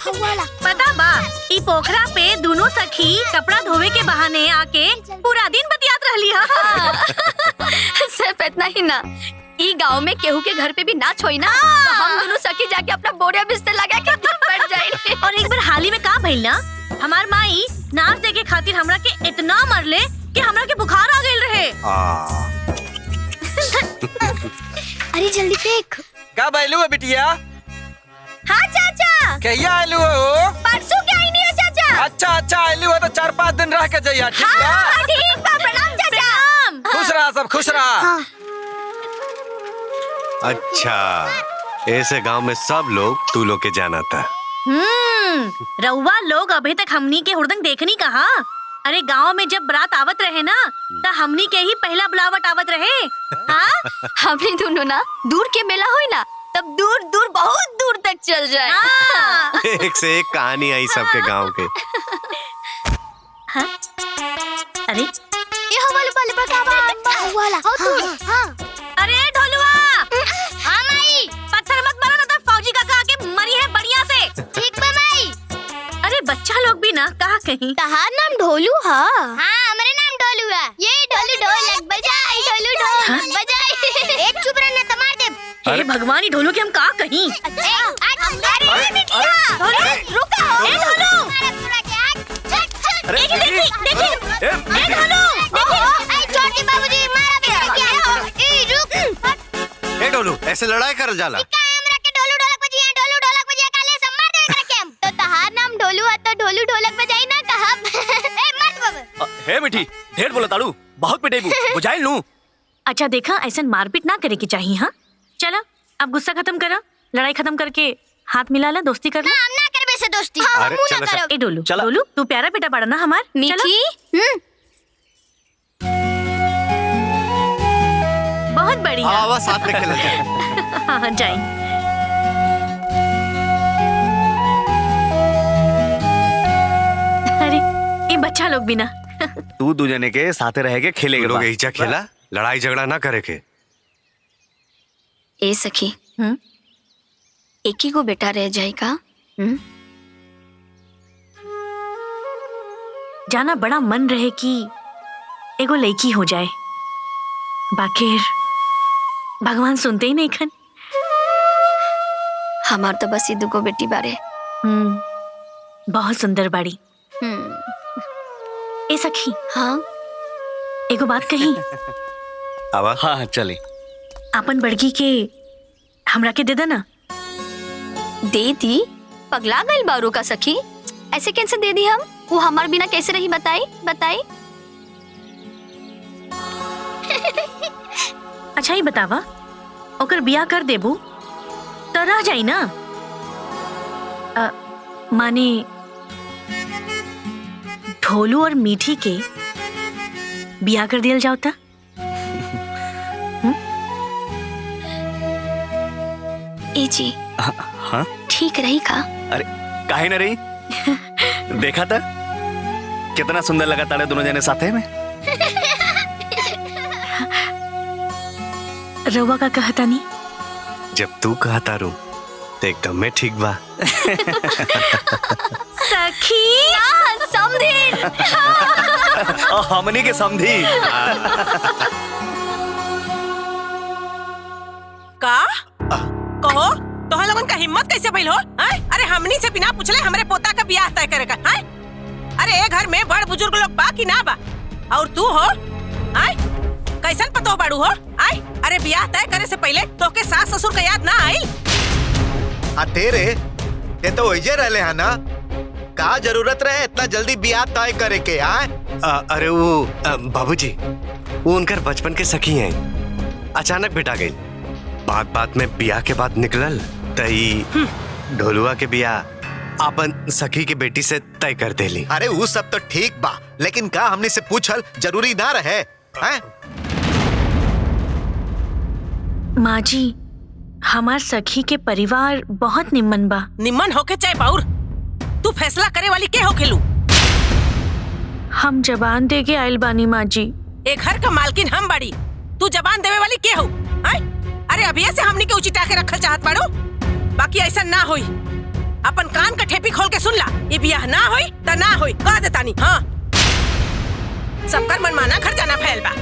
पता बा ई पोखरा पे दोनों सखी कपड़ा धोवे के बहाने आके पूरा दिन बतियात रहली हा। सिर्फ इतना ही ना, ई गांव में केहू के घर पे भी नाच होई ना तो हम दोनों सखी जाके अपना बोरिया बिस्तर लगा के बैठ जाए। और एक बार हाल ही में का भइल ना, हमार माई नाच देखे खातिर हमरा के इतना मरले कि हमरा के बुखार आ गइल रहे। अरे जल्दी फेंक। का बैलू है बिटिया? हाँ चाचा। कहिया आलू हो? परसों के आई नहीं है चाचा। अच्छा अच्छा आलू है तो 4-5 दिन रह के जाइए। ठीक है? हाँ, ठीक बा, प्रणाम चाचा। खुश रहा सब, खुश रहा। हाँ। अच्छा, ऐसे गांव में सब लोग तू लोग के जाना था। रउआ लोग अभी तक हमनी के हुड़दंग देखनी कहा। अरे गांव में जब बारात आवत रहे ना तो हमनी के ही पहला बुलावट आवत रहे। हाँ? हमने दोनों ना दूर के मेला होई ना तब दूर दूर बहुत दूर तक चल जाए। हाँ। एक से एक कहानी आई सबके गांव के। हाँ? अरे ये हवाले वाले बता वाला। हाँ। अरे ढोलुआ। हाँ माई, पत्थर मत मारो ना तो फौजी काका आके मरी है बढ़िया से। ठीक बा माई। अरे बच्चा लोग भी ना कहा कहीं। तहार नाम ढोलू हा? हाँ, हमारे नाम ढोलू है। ये ढोलू ढोलक बजाई, ढोलू ढोल बजाई। एक चुप रहना तो मार दे। हे भगवान, ही ढोलू के हम कहा कहीं। अरे बिटिया, ढोलू रुको। ए ढोलू, देखिए देखिए ए ढोलू। छोटे बाबूजी मारा बिटिया। ए रुक। ए ढोलू, ऐसे लड़ाई कर जाला। हमरा के ढोलू ढोलक बजिया, ढोलू ढोलक बजिया काले सब मार दे करके हम। तो तहार नाम ढोलू है तो ढोलू ढोलक बजाई ना कहब। ए मत बाबू। हे मिठी, ढेर बोला ताड़ू, बहुत पिटेबू, बुझाइल नू। अच्छा देखा, ऐसा मारपीट ना करे की चाहिए। हाँ चला, अब गुस्सा खत्म करा, लड़ाई खत्म करके हाथ मिला ला, दोस्ती कर ला। हम ना करबे से दोस्ती। अरे चलो चलो। ए डोलू, डोलू तू प्यारा बेटा बड़ा ना हमार। मीठी। बहुत बढ़िया। आवा साथ में खेला जाए। हाँ जाए। अरे ये बच्चा लोग भी ना। तू दो जने के साथे रह के खेलेगे। लोग ऐसा खेला, लड़ाई झगड़ा ना करे के। ए सखी, एक ही को बेटा रह जाएगा। जाना बड़ा मन रहे कि एगो लड़की हो जाए, बाकिर भगवान सुनते ही नहीं खन। हमार तो बस ये दुगो बेटी बारे। बहुत सुंदर बाड़ी। ए सखी, हाँ एगो बात कही। आवा। हाँ चले। अपन बड़की के हमरा के दे देना। दे दी? पगला गई बारू का सखी, ऐसे कैसे दे दी हम? वो हमार बिना कैसे रही बताई बताई। अच्छा ही बतावा, ओकर बिया कर देबू तो रह जाई ना। माने ढोलू और मीठी के बिया कर दिया जाओ ता। ए जी। हाँ? ठीक रही का? अरे काहे ना रही? देखा था कितना सुंदर लगा ताड़े दोनों जने साथे में। रवा का कहता नहीं। जब तू कहता रू तो एकदम में ठीक बा। सखी समधी। हमनी के समधी। का कहो, तोहन लोगन का हिम्मत कैसे भइल हो? अरे हमनी से बिना पूछले हमरे पोता का ब्याह तय करे का। अरे ए घर में बड़ बुजुर्ग लोग बा कि ना बा? और तू हो कैसन पतो बाड़ू हो? अरे ब्याह तय करे से पहले तोके सास ससुर का याद ना आइल? तेरे ये तो वही रहले है ना, का जरूरत रहे इतना जल्दी ब्याह तय करे के? अरे वो बाबूजी, वो उनकर बचपन के सखी हैं, अचानक बेटा गई। बात बात में बिया के बाद निकलल तई ढोलुआ के बिया अपन सखी के बेटी से तय कर देली। अरे वो सब तो ठीक बा, लेकिन का हमने से पूछल जरूरी ना रहे? माँ जी, हमार सखी के परिवार बहुत निम्मन बा। निम्मन होके चाहे बाउर, तू फैसला करे वाली के होखेलू? हम जबान दे के आयल बानी माँ जी। एक घर का मालकिन हम बाड़ी, तू जबान देवे वाली के हो? अरे अभी से हमनी के उचिता के रखल चाहत बाड़ू, बाकी ऐसा ना होई। अपन कान का ठेपी खोल के सुन ला, ये बियाह ना होई त ना होई, कह देता नहीं। हाँ, सबकर मनमाना खर्चा ना फैल बा।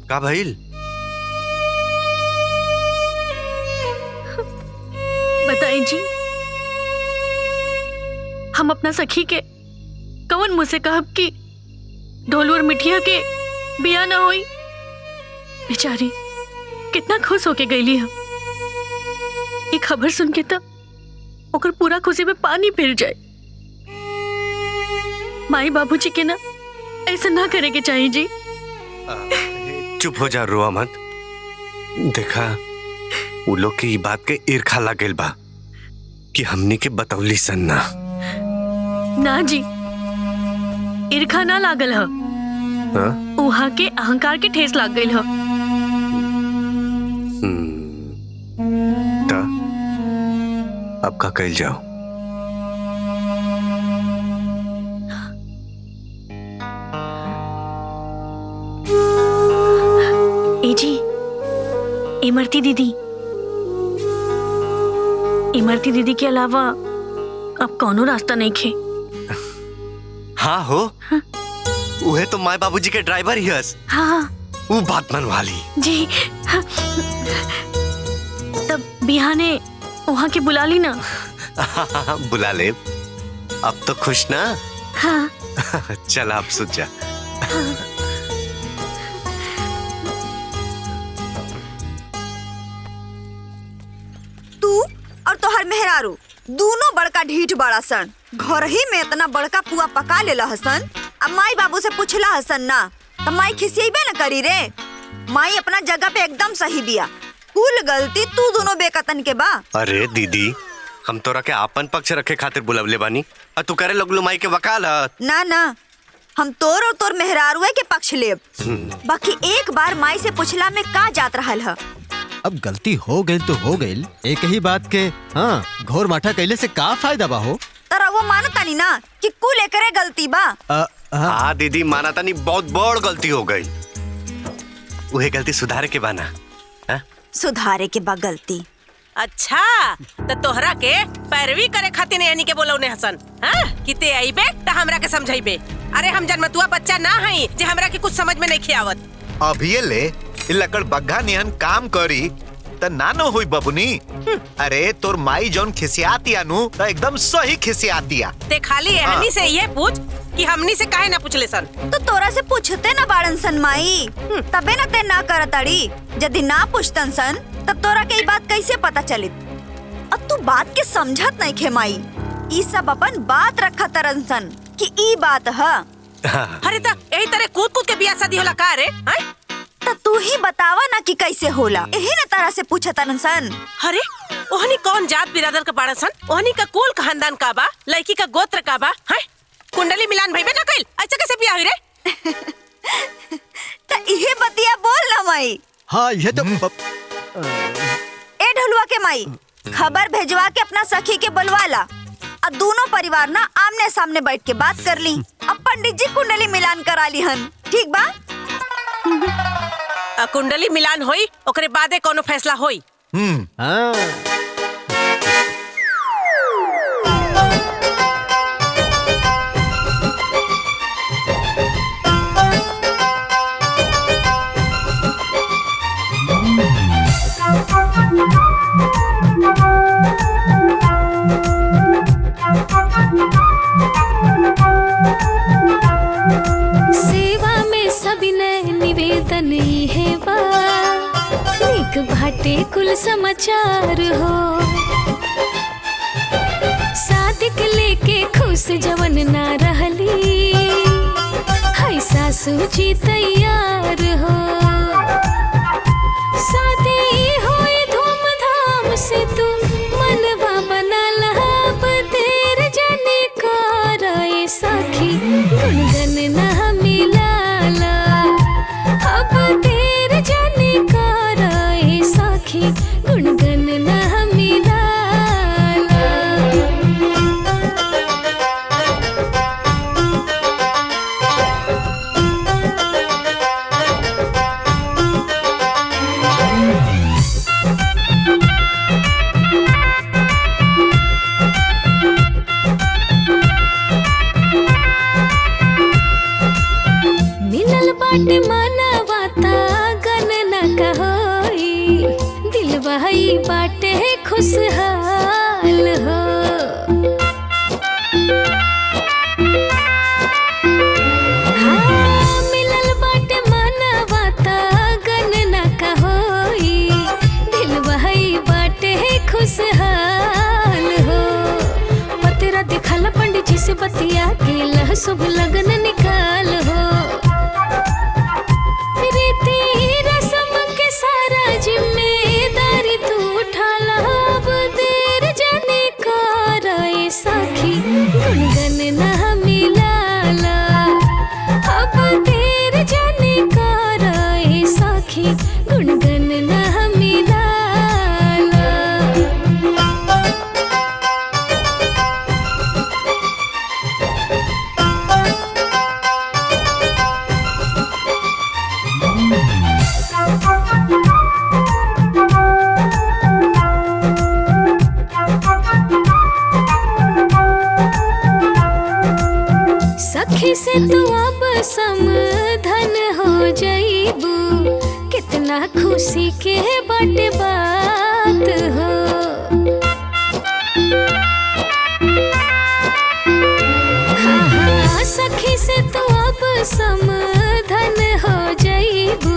का भइल? बताई जी, हम अपना सखी के कौन मुँह से कहब कि ढोलू और मिठिया के बिया ना होई। बेचारी कितना खुश होके गईली हम। ये खबर सुन के तो ओकर पूरा खुशी में पानी फिर जाए। माई बाबूजी के ना ऐसा ना करे के चाहिए जी। चुप हो जा, रोआ मत। देखा, वो लोग के ई बात के ईर्खा लागेल बा कि हमनी के बतौली सन ना। ना जी, ईर्खा ना लागल ह, उहा के अहंकार के ठेस लाग गइल ह। त अब का कइल जाओ? ए जी, इमरती दीदी के अलावा अब कौनो रास्ता नहीं खे। हाँ हो, उहे तो माय बाबूजी के ड्राइवर ही हस। हाँ वो बात मन वाली जी। हाँ। तब बिहाने वहाँ के बुला ली ना। बुला ले। अब तो खुश ना? हाँ। चल आप सुन जा। तू और तोहर मेहरारू दोनों बड़का ढीठ बड़ा सन। घर ही में इतना बड़का पुआ पका लेला हसन। अब माई बाबू से पूछला हसन ना तो माई खिसियबे न करी रे। माई अपना जगह पे एकदम सही दिया। कुल गलती तू दोनों बेकतन के बा। अरे दीदी, हम तोरा के आपन पक्ष रखे खातिर बुलवले बानी और तू करे लगलू माई के वकाल ह। ना ना, हम तोर और तोर मेहरारुए के पक्ष लेब। बाकी एक बार माई से पूछला में का जात रहल ह। अब गलती हो गई तो हो गई। एक ही बात के हाँ घोर माठा कैले से का फायदा बा हो? तरा वो मानता नहीं ना कि कुल एकरे गलती बा। हाँ दीदी, माना तानी बहुत बड़ गलती हो गई। उहे गलती सुधारे के बाना। सुधारे के बा गलती। अच्छा, तो तोहरा के पैरवी करे खातिर यानी के बोलौने हसन। हाँ, किते आईबे त हमरा के समझाइबे। अरे हम जन्मतुआ बच्चा ना हई जे हमरा के कुछ समझ में नहीं खियावत। अभी ले लकड़ बग्घा निहन काम करी त नानो हुई बबुनी। अरे तोर माई जौन खिसियातिया नु त एकदम सही खिसियातिया। ते खाली एहनी से ये पूछ कि हमनी से काहे ना पूछले सन। तो तोरा से पूछते ना बाड़न सन माई, तबे ना ते ना करताड़ी। यदि ना पूछतन सन तब तोरा के ई बात कैसे पता चलित? अब तू बात के समझत नहीं खे माई। ई सब अपन बात रखा तरन सन कि ई बात ह। अरे ता यही तरह कूद कूद के बियाह शादी होला का रे? त तू ही बतावा ना कि कैसे होला। यही ना तारा से पूछतन सन। अरे ओहनी कौन जात बिरादर का बाड़ा सन? ओहनी का कुल खानदान का बा? लड़की का गोत्र का बा? हैं? कुंडली मिलान भइबे ना कइल? अच्छा कैसे बियाह हुई रे? त इहे बतिया बोल ना माई। हाँ ये तो ए ढोलुआ के माई, खबर भेजवा के अपना सखी के बुलवाला। अब दोनों परिवार ना आमने सामने बैठ के बात कर ली। अब पंडित जी कुंडली मिलान करा ली हन, ठीक बा? कुंडली मिलान होई, ओकरे बादे कोनो फैसला होई। हाँ। सेवा में सविनय निवेदन है बा, निक भाटे कुल समाचार हो। शादी के लेके खुश जवन ना रहली, है सासू जी तैयार सखी गुनगन ना मिलाला अब देर जाने कराए सखी गुनगन ना मिलाला मिलल बाटे मनवाता गन न कहोई दिलवा ई बाटे खुशहाल हो हाँ, मिलल बाटे मनवाता गन न कहोई दिलवा ई बाटे खुशहाल हो पतेरा दिखल पंडित जी से बतिया के लह शुभ लगन निकाल हो रीति रस्म के सारा जिम्मेदारी तू उठाला अब देर जाने कराए सखी गुनगन ना मिलाला अब देर जाने कराए सखी गुनगन ना मिलाला सखी से तू अब समधन हो जाइबू कितना खुशी के बाटे बात हो हाँ, हाँ, सखी से तू अब समधन हो जाइबू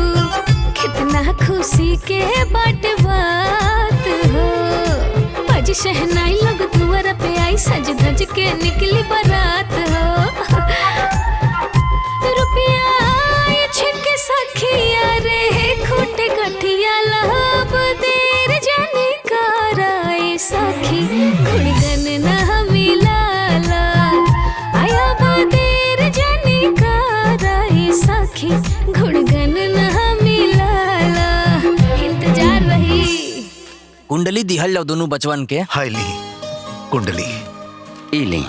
कितना खुशी के बाटे बात हो बज शहनाई लोग दुआर पे आई सज धज के निकली बारात हो रुपया छिके सखिया रे खूटे गठिया लाभ देर जाने कराए सखी गुनगन ना मिलाला आया देर जाने कराए सखी गुनगन ना मिलाला इंतजार रही कुंडली दिहल जाओ दोनों बचवन के हाय ली कुंडली ई ली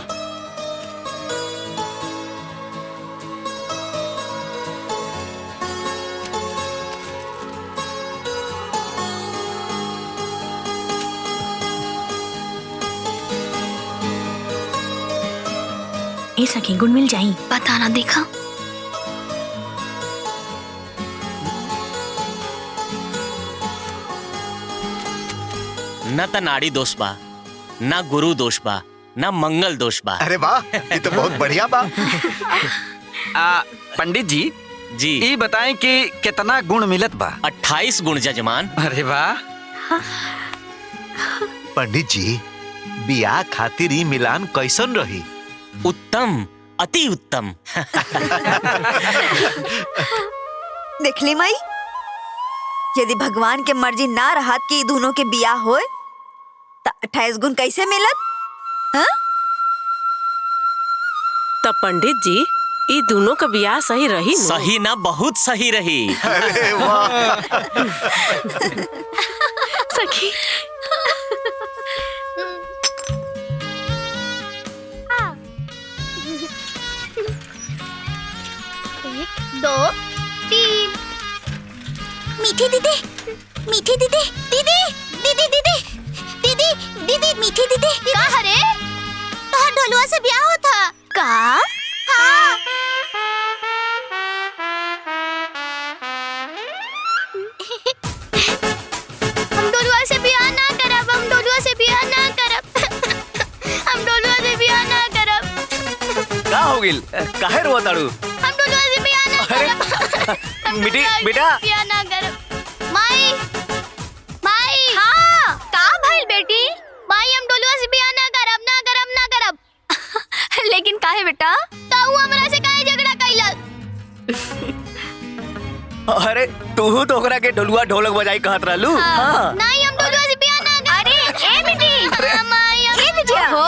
ए सखी गुण मिल जाई पता ना देखा न त नाड़ी दोष बा न गुरु दोष बा न मंगल दोष बा। अरे वाह ये तो बहुत बढ़िया बा। पंडित जी जी ये बताएं कि कितना गुण मिलत बा। 28 गुण जजमान। अरे वाह पंडित जी बियाह खातिर ई मिलान कैसन रही? उत्तम अति उत्तम। देखली माई यदि भगवान के मर्जी ना रहत कि दोनों के बियाह होए त 28 गुण कैसे मिलत? हाँ? तब पंडित जी ये दोनों का बियाह सही रही न? सही ना बहुत सही रही। अरे वाह सखी एक दो तीन। मीठी दीदी मीठी दीदी दीदी दीदी दीदी दीदी दीदी मीठी दीदी का हरे तोहर ढोलुआ से ब्याह होता का? हाँ हम ढोलुआ से ब्याह ना करब हम ढोलुआ से ब्याह ना करब हम ढोलुआ से ब्याह ना करब। का हो गिल काहे रोवा ताड़ू? हम ढोलुआ से ब्याह ना करब। मिठी बेटा ब्याह ना करब। माई माई हाँ का भइल बेटी? माई हम ढोलुआ से ब्याह ना करब ना करब ना करब। लेकिन काहे बेटा? ताऊ हमरा से काहे झगड़ा कइला? अरे तू तो ओकरा के ढोलुआ ढोलक बजाई कहत रहलू। हां नहीं हम ढोलुआ से ब्याह ना करब। अरे ए बेटी माई ए बिटिया हो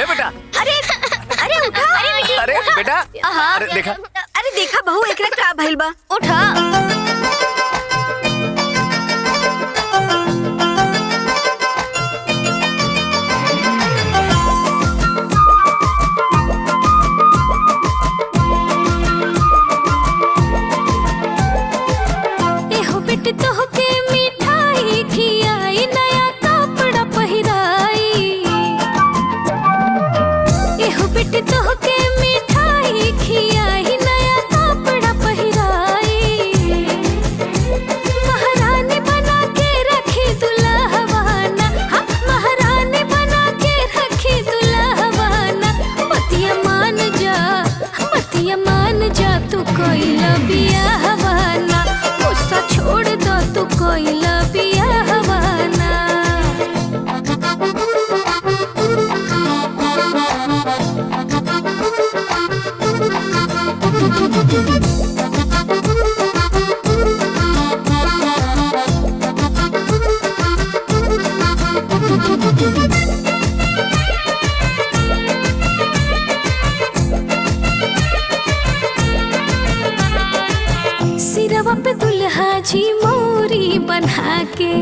ए बेटा अरे अरे उठा अरे बेटी अरे अरे बेटा हाँ। अरे देखा अरे देखा बहू एकरा का भइल बा। उठा। एहो बेटी तोहके मिठाई खियाई नया कपड़ा पहिराई। एहो बेटी तोहके मिठाई खियाई नया कपड़ा पहिराई। महारानी बना के रखी दुल्हवाना, हाँ महारानी बना के रखी दुल्हवाना। पतिया मान जा तू कोइला बियाहवाना। गुस्सा छोड़ दो तू कोइला बियाहवाना। सिरवा पे दुल्हा जी मोरी बना के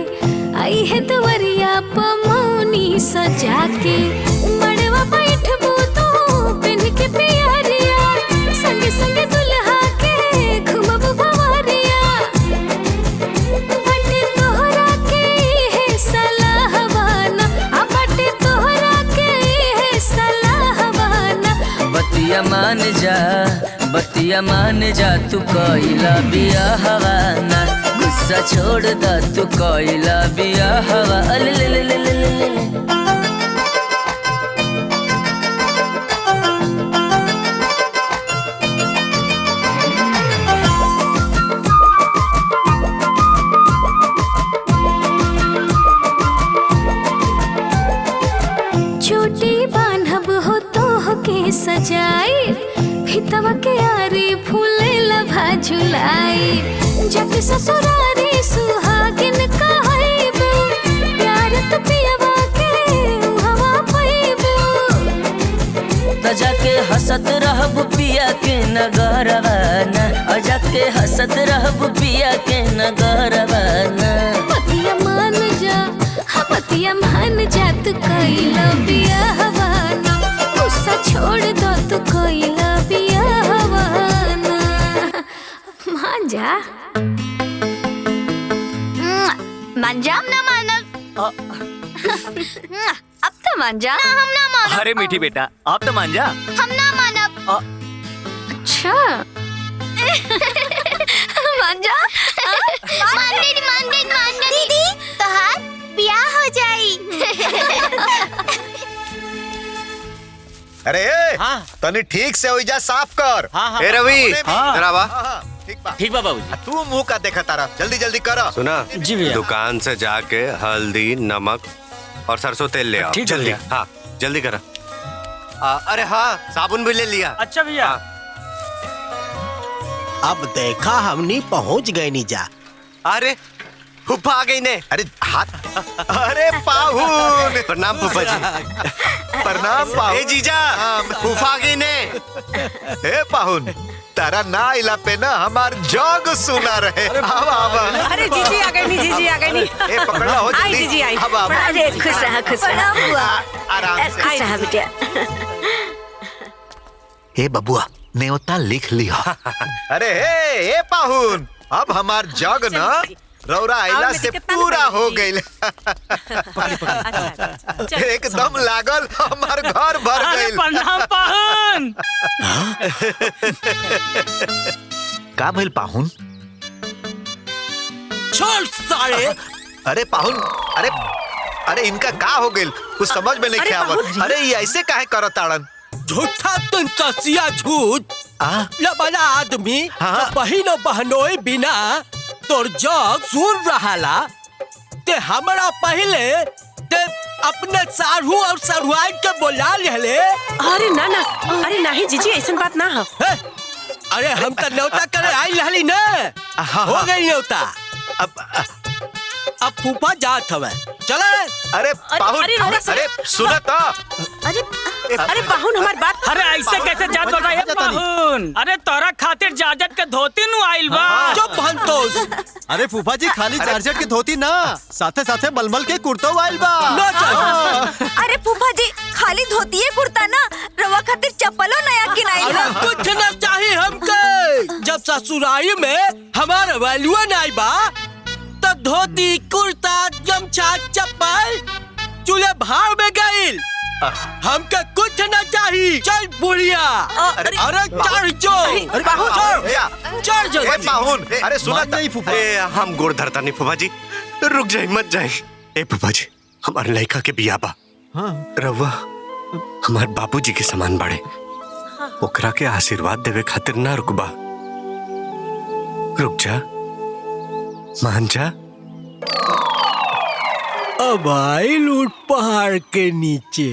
आई है दुवरिया पमौनी सजा के। मड़वा बैठबू तो पिन के पियरिया, संगे संगे दुल्हा के घुमबू भवरिया। बटे तोहरा के है सलाहवाना, आ बटे तोहरा के है सलाहवाना। बतिया मान जा तू कोइला बियाहवाना। गुस्सा छोड़ दा तू कोइला बियाहवा। ले ले ले ले ले ले ले। चोटी बांधब हो तो के सजाई, भितवा के आरी फूले लभा झुलाई। जग ससुरारी सुहागिन कहैबू, प्यार तो पियवा के हवा पैबू। त जाके हंसत रहब पिया के नगरवाना। जाके हंसत रहब पिया के नगरवाना। पतिया मान जा, हाँ पतिया मान जा तू कोइला बियाहवाना। गुस्सा छोड़ दो तू कोइला बियाहवाना। मान जा। मान जा। हम ना मानब। अब तो मान जा। हम ना मानब। अरे मीठी बेटा आप तो मान जा। हम ना मानब। अच्छा मान जा। मान दे दीदी तोहार बियाह हो जाई। अरे तनी ठीक से ओइजा साफ कर। ए रवि हाँ। जरा बा। ठीक बा बाबूजी। तू मुंह का देखा तारा, जल्दी जल्दी कर। सुना जी भैया। दुकान से जाके हल्दी नमक और सरसों तेल ले आओ। ठीक है जल्दी। भैया। हाँ जल्दी करा। अरे हाँ साबुन भी ले लिया। अच्छा भैया। अब देखा हमनी पहुंच गए नीजा। अरे फूफा आ गई ने। अरे हाथ। अरे पाहुन। प्रणाम फूफा जी। प्रणाम पाहुन। ए जीजा फूफा आ गई ने। ए पाहुन तारा ना इला पे ना हमार जग सुना रहे। आवा। अरे जीजी आ गई नी, जीजी आ गई नी। ए पकड़ा हो आई जल्दी। जीजी आई। आवा। अरे खुश रहा आराम से। खुश रहा बिटिया। ए बबुआ न्योता लिख लिया। अरे ए पाहुन अब हमार जग ना रौरा आइला से पूरा हो गई। एकदम लागल हमार घर भर गई। प्रणाम पाहुन। का भइल पाहुन? छोड़ सारे। अरे पाहुन अरे इनका का हो गई कुछ समझ में नहीं आवत। अरे ये ऐसे काहे करत ताड़न? झूठा तुम कसिया झूठ। लबना आदमी बहिनो बहनोई बिना तोर जग सुन रहाला ते हमरा पहले ते अपने सारू और सरुआई के बोला ले। अरे ना ना, अरे नहीं जीजी ऐसा बात ना हो। अरे हम तो न्योता करे आई रहली ना। हो गई न्योता। अब फूफा जात हवे चले। अरे पाहुन अरे सुना तो। अरे अरे पाहुन हमार बात। अरे ऐसे कैसे जात बता है पाहुन? अरे तोरा खातिर जाजत के धोती नु आइल बा। चुप भंतोस। अरे फूफा जी खाली जारजेट के धोती ना, साथे साथे मलमल के कुर्तो आइल बा। अरे फूफा जी खाली धोतिए कुर्ता ना, रवा खातिर चप्पलो नया किनाइल बा। कुछ न चाहिए हमके। जब ससुराई में हमारा वैल्यूआ नहीं बा तो धोती कुर्ता गमछा चप्पल चूल्हे भाड़ में गइल। हमके कुछ न चाहिए। चल बुढ़िया। अरे चढ़ जो। चढ़ जो। पाहुन अरे सुना नहीं फूफा। हम गोड़ धरता नहीं फूफा जी, रुक जाए मत जाए। ए फूफा जी हमारे लड़का के बिया बा। रवा हमारे बाबूजी के समान बाड़े, ओकरा के आशीर्वाद देवे खातिर ना रुकबा। रुक जा, मान जा। अब आई लूट पहाड़ के नीचे।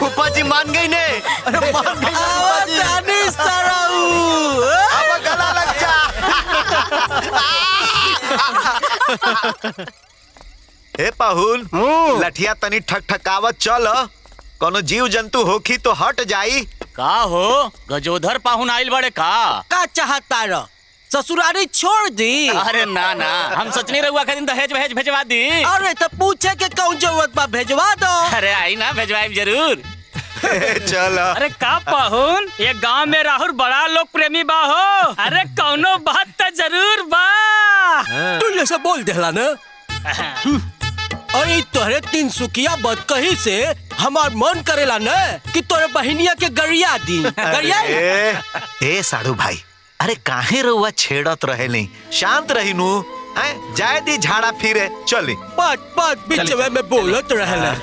फूफा जी मान गई ने। अरे मान गई अब गला लग जा। हे पाहुन लठिया तनी ठकठकावत चल, कोनो जीव जंतु होखी तो हट जाई। का हो गजोधर पाहुन आइल बड़े का चाहता रह ससुरारी छोड़ दी। अरे ना ना हम सचनी रहुआ खातिर दहेज वहेज भेजवा दी। अरे तो पूछे के कौन जरूरत बा, भेजवा दो। अरे आई ना भेजवाई जरूर। चल। अरे का पाहुन ये गांव में राहुल बड़ा लोग प्रेमी बा हो। अरे कौनो बात तो जरूर बा। तू जैसे बोल देला ना। अरे तोहरे तीन सुखिया बदकही से हमार मन करेला न कि तोरे बहिनिया के गरिया दी। गरिया ए साड़ू भाई, अरे काहे रहुआ छेड़त रहे नहीं, शांत रही नू। जाए दी झाड़ा फिरे चली। बात बीच में बोलत रहला।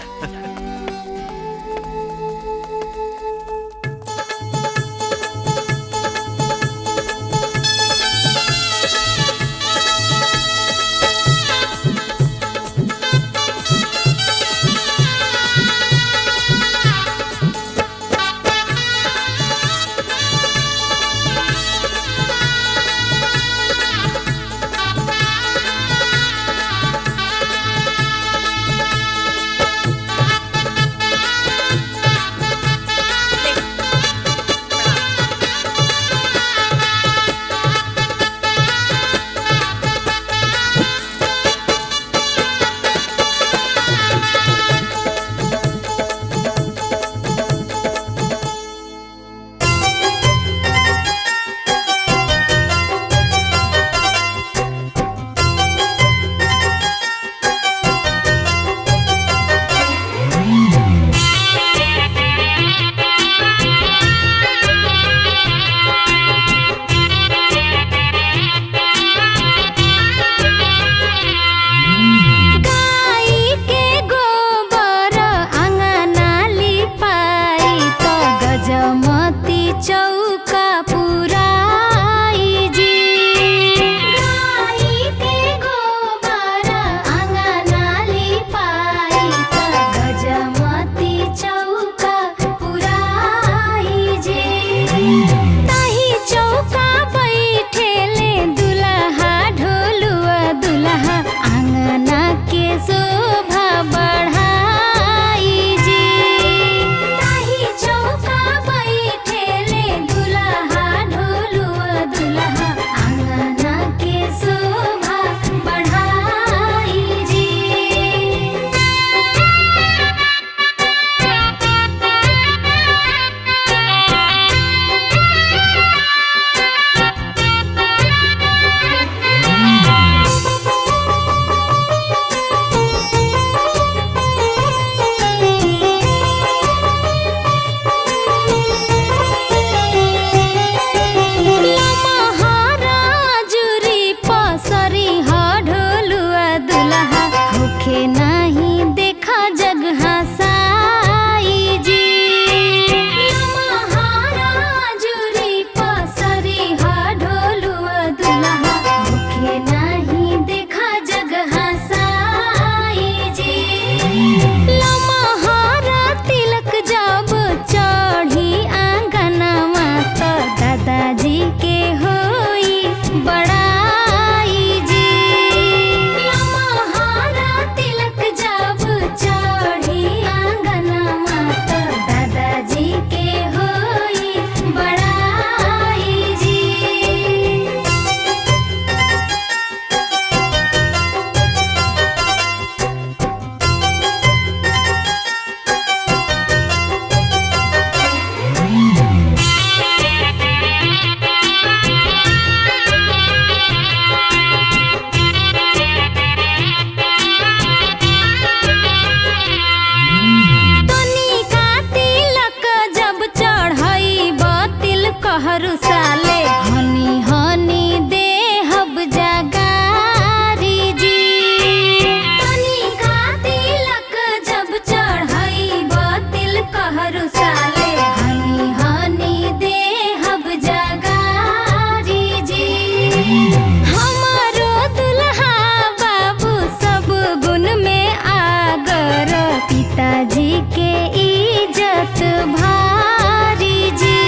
हमारो दुल्हा बाबू सब गुण में आगर, पिताजी के इज्जत भारी जी।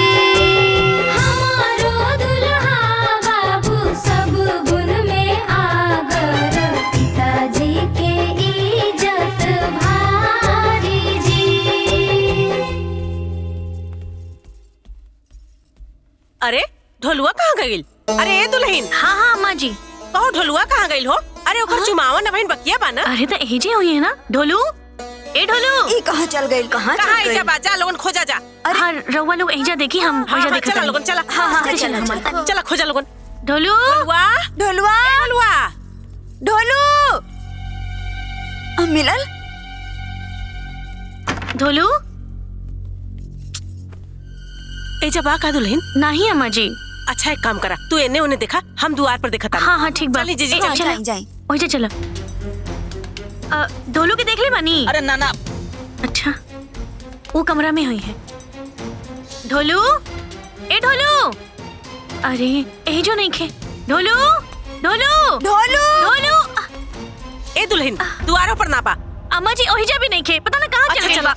हमारो दुल्हा बाबू सब गुण में आगर, पिताजी के इज्जत भारी जी। अरे ढोलुआ कहाँ गइल? अरे ए दुल्हन। हाँ हाँ अम्मा जी। कहो ढोलुआ कहाँ गइल हो? अरे ओकर चुमावन न बहन बकिया बा ना। अरे तो एजे हुई है ना ढोलू। ए ढोलू ई कहाँ चल गइल? कहाँ कहाँ ऐजा बाजा लोगन खोजा जा। हाँ रउआ लोग एजा देखी हम एजा देखत चला हनी। लोगन चला। हाँ हाँ चला चला चला चला खोजा लोगन। ढोलू ढोलुआ ढोलुआ ढोलुआ ढोलू मिलल? ढोलू ऐजा बा का दुल्हन? नहीं अम्मा जी। अच्छा एक काम करा, तू एने ओने देखा, हम द्वार पर देखा। हाँ हाँ ठीक बा। चली जीजी ए, चल। चला जाई। ओजे चला। ढोलू के देख ले बानी। अरे नाना। अच्छा वो कमरा में हुई है। ढोलू ए ढोलू। अरे ए जो नहीं खे। ढोलू ढोलू ढोलू ढोलू। ए दुल्हन द्वारों पर ना पा। अम्मा जी ओहिजा भी नहीं खे, पता ना कहाँ चल चला।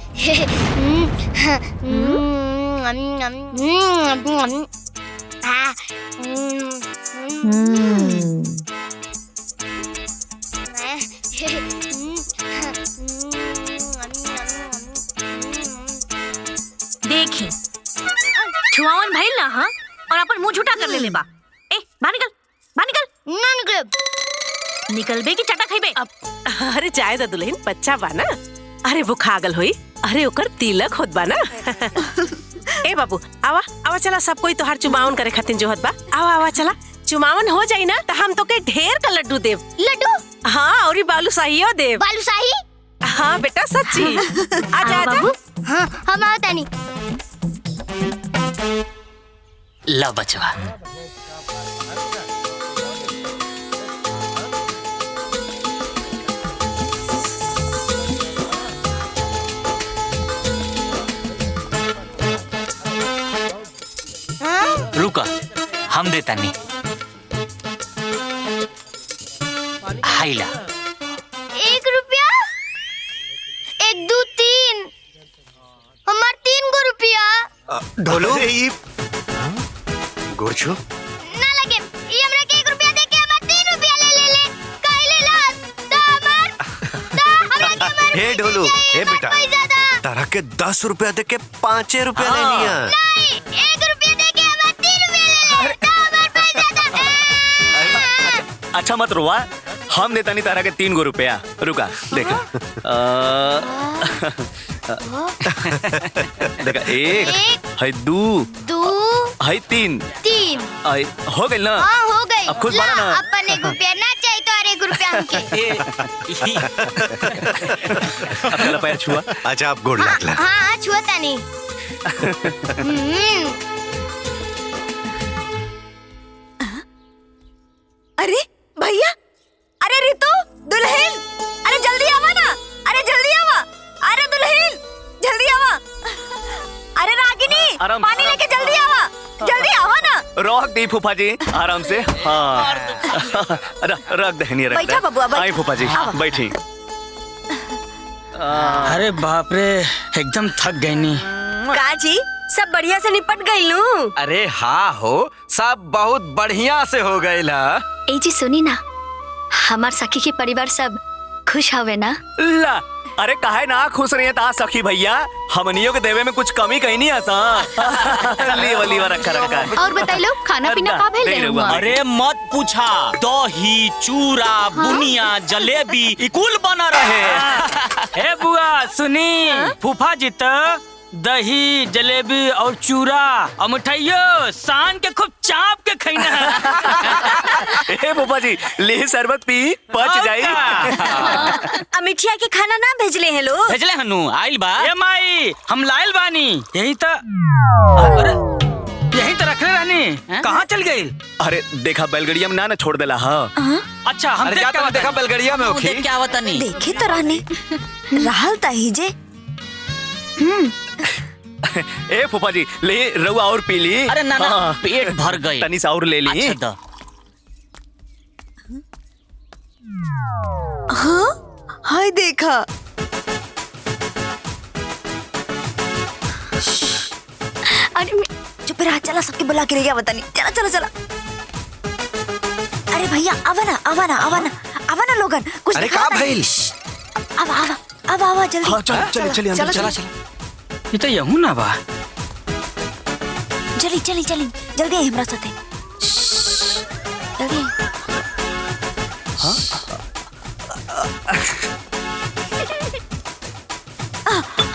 देखी छुआवन भइल ना। हाँ और अपन मुंह झूठा कर ले बा। ए बाहर निकल बाहर निकल। ना निकल। निकलबे की चटा खइबे। अरे जाए दा दुल्हन, बच्चा बा ना। अरे वो खागल होई। अरे ओकर तिलक होत बा ना। ए बाबू आवा आवा चला, सब कोई तोहार चुमावन करे खातिर जोहत बा। आवा आवा चला, चुमावन हो जाई ना तो हम तो के ढेर का लड्डू देव। लड्डू? हाँ और बालूशाही देव। बालूशाही? हाँ बेटा सच्ची। आजा आजा। हाँ हम आवता नहीं। ला बचवा। रुका हम देता नहीं। हाइला 1 रुपया? 1 2 3 हमार 3 गो रुपया। ढोलू गुरछू ना लगे, ये हमरा के 1 रुपया दे के हमार 3 रुपया ले काहे ले ला? तो हमरा के हमार हे ढोलू हे बेटा, तारा के 10 रुपया दे के 5 रुपया ले लिया। नहीं 1 रुपया दे के हमार 3 रुपया ले तो हमार पैसा दे। अच्छा मत रोवा, हम देता नहीं तारा के 3 गो रुपया। रुका देखा देखा 1 है 2 है 3 हो गई ना। हाँ हो गई। अब खुश बारा ना। अपन 1 रुपया ना चाहिए तो 1 रुपया हमके। अब चला पैर छुआ। अच्छा आप गोड़ लागला। हाँ छुआता नहीं। अरे भैया, अरे रितु दुल्हन, अरे जल्दी आवा ना। अरे जल्दी आवा। अरे दुल्हन जल्दी आवा। अरे रागिनी पानी लेके जल्दी आवा। जल्दी आवा ना। रोक दी फूफा जी आराम से। हाँ रख दहनी रख। बैठा बबुआ, बैठा। आई फूफा जी बैठी। अरे बाप रे एकदम थक गई नी। का जी सब बढ़िया से निपट गई लू? अरे हाँ हो, सब बहुत बढ़िया से हो गई ला। ए जी सुनी ना, हमार सखी के परिवार सब खुश हवे ना? ला अरे काहे ना खुश रही ता सखी भैया, हमनियों के देवे में कुछ कमी कहीं नहीं आता। लीवा रखा। और बताइलो खाना पीना का भेल रहे? अरे मत पूछा, दही चूरा बुनिया जलेबी इकुल बना रहे। हे बुआ सुनी, फूफा जी तो दही जलेबी और चूरा और मिठाइयो सान के खूब चाप के खैना। ए फूफा जी ले शरबत पी पच जाई। मिठिया के खाना ना भेजले हैं लोग? भेजले हनु आइल बा। ए माई हम लाइल बानी, यही तो रखले रहनी, कहाँ चल गई? अरे देखा बैलगड़िया में ना छोड़ देला। हाँ अच्छा हम देखा बैलगड़िया में होखी। देख के आवता नहीं। देखे तो रहने रहल ताही जे। ए फूफा जी ले रउआ और पी ली। अरे ना पेट भर गई। तनी सा और ले ली। अच्छा हाँ हाय देखा। अरे चुप रहा, चला सबके बुला के ले गया बता नहीं। चला चला चला। अरे भैया आवा ना लोगन कुछ अरे दिखा का भइल? आवा जल्दी। हाँ चल अंदर चला। ये तो यहू ना बा। चली जल्दी आई हमरा साथे। जल्दी।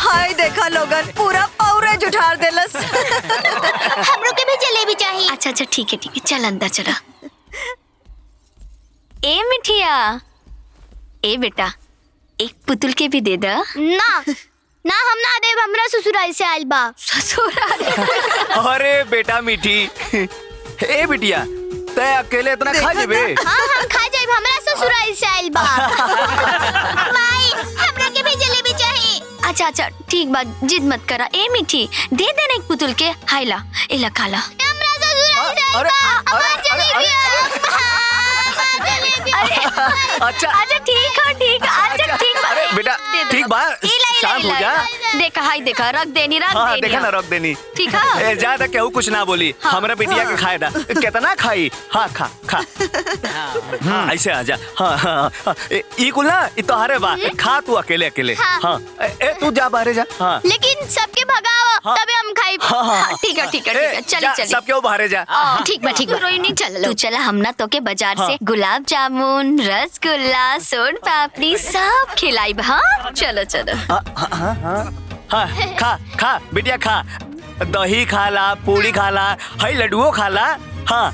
हाय देखा लोगन पूरा पाउरेज उठार देलस। हमरो के भी जलेबी चाहिए। अच्छा ठीक है चल अंदर चला। ए मिठिया, ए बेटा एक पुतुल के भी दे दा। ना हम ना देव, हमरा ससुराल से आइल बा। ससुराल? अरे बेटा मीठी, ए बिटिया तय अकेले इतना खा जेबे? हाँ हम खा जाइब, हमरा ससुराल से आइल बा। माई हमरा के भी जलेबी चाहिए। अच्छा ठीक बात, जिद मत करा। ए मिठी दे देना एक पुतुल के। हाइला एला खाला। हमरा ससुराल से आइल बा। हमार जलेबी अच्छा ठीक है। अच्छा ठीक बा। अरे बेटा ठीक बा, शांत हो जा। देखा हाय देखा रख देनी। हाँ देखा ना रख देनी। ठीक है ज्यादा केहू कुछ ना बोली। हमरा बिटिया के खाए दा। कितना खाई? हाँ खा। ऐसे आ जा। हाँ ई कुल ना ई तोहरे बा। खा तू अकेले। हाँ तू जा बाहर जा। हाँ लेकिन सबके भगावा तबे हम खाई। हाँ ठीक है चली। सब क्यों बाहर जा। ठीक बा रोहिणी चल। तू चला, हम ना तो के बाजार से गुलाब जामुन, रसगुल्ला, सोन पापड़ी सब खिलाई। हाँ चलो। हाँ खा बिटिया खा। दही खाला, पूरी खाला, हई लड्डुओ खाला। हाँ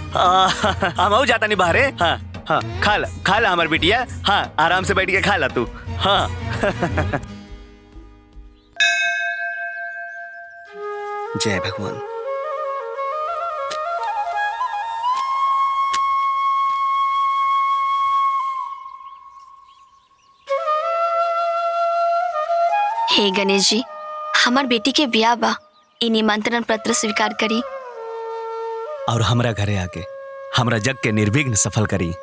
हम जाता नहीं बाहरे। हाँ खाला हमार बिटिया। हाँ आराम से बैठ के खा ला तू। हाँ जय भगवान। हे गणेश जी, हमार बेटी के ब्याह बा, इ निमंत्रण पत्र स्वीकार करी और हमरा घरे आके हमरा जग के निर्विघ्न सफल करी।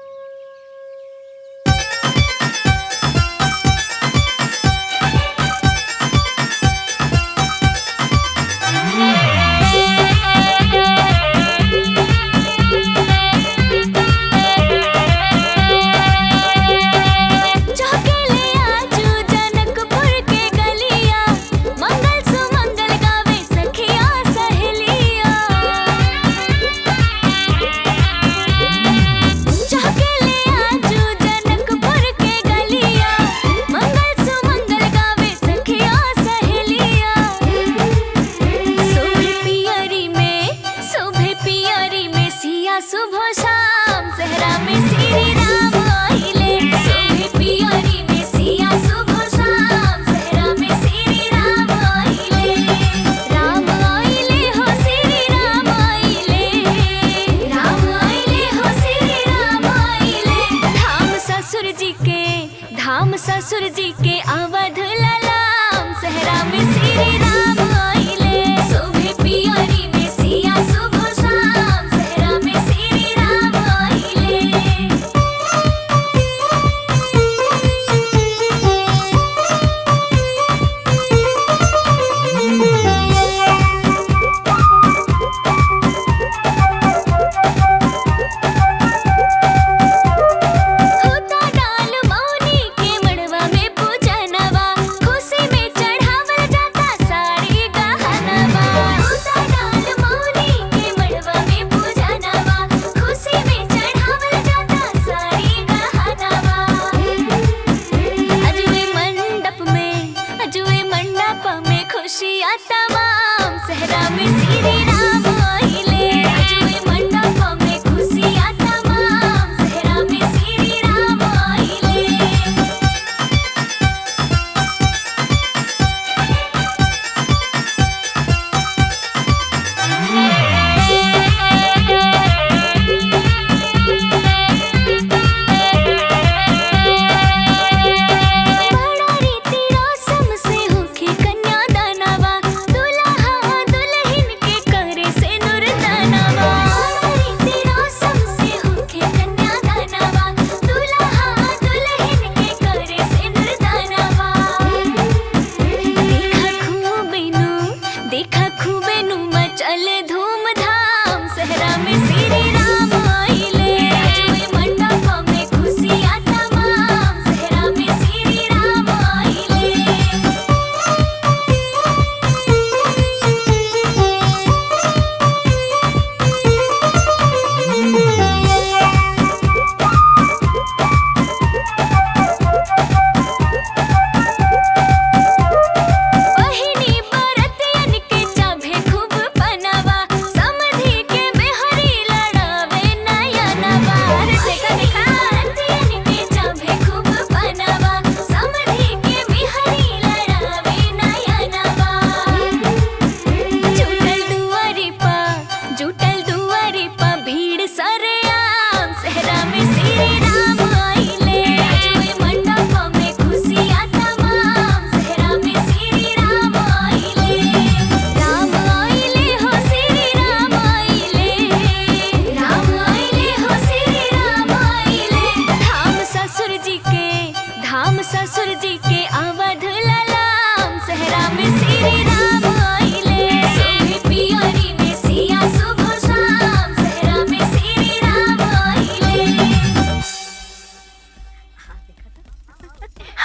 ससुर जी के अवध ललाम, सहरा में श्री राम आइले, शोभे पियरी में सिया शुभ शाम, सहरा में श्री राम आइले।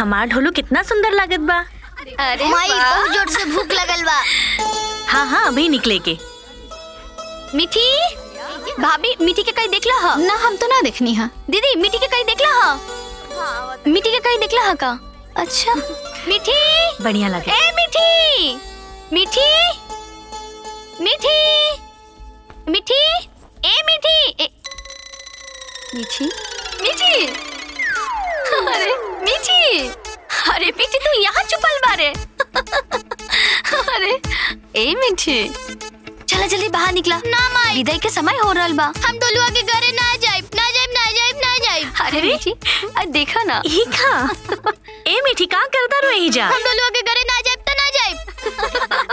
हमार ढोलू कितना सुंदर लागत बा। अरे माई बहुत जोर से भूख लगल बा। हाँ हाँ अभी निकले के। मीठी भाभी मीठी के कहीं देखला हा? ना हम तो ना देखनी है। दीदी मीठी के कहीं देखला हा? मीठी के कहीं देखला हा का? अच्छा मीठी बढ़िया लगे। ए मीठी मीठी मीठी मीठी ए मीठी मीठी मीठी अरे मीठी अरे मीठी तू यहाँ छुपल बारे। अरे ए मीठी चला जल्दी बाहर निकला। ना माई विदाई के समय हो रहल बा। हम डोलुआ के घरे ना जाइब ना जाइब ना जाइब ना जाइब। अरे मीठी देखा ना ही खा। ए मीठी का करता रही जा। हम डोलुआ के घरे ना जाइब तो ना जाइब।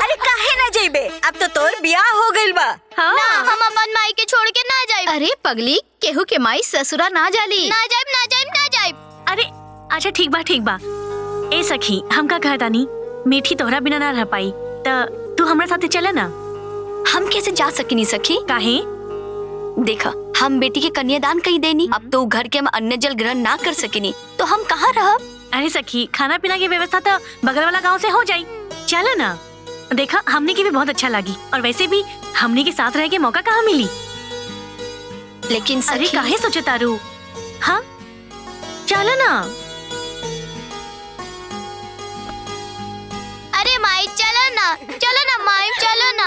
अरे काहे ना जाइबे, अब तो तोर बियाह हो गइल बा। हाँ। ना हम अपन माई के छोड़ के ना जाइब। अरे पगली केहू के माई ससुरा ना जाली। ना जाइब ना जाइब ना जाइब। अरे अच्छा ठीक बा ठीक बा। ए सखी हम का कहता नी मीठी तोहरा बिना ना रह पाई त तू हमरा साथे चले ना। हम कैसे जा सकिनी सखी? काहे? देखा हम बेटी के कन्यादान कही देनी, अब तो घर के हम अन्न जल ग्रहण ना कर सकिनी तो हम कहाँ रहब? अरे सखी खाना पीना की व्यवस्था तो बगल वाला गांव से हो जाई। चलो ना। देखा हमने की भी बहुत अच्छा लगी और वैसे भी हमने के साथ रह के मौका कहाँ मिली। लेकिन अरे काहे सोचे तारू? हाँ चलो ना। अरे माई चलो ना माई चलो ना।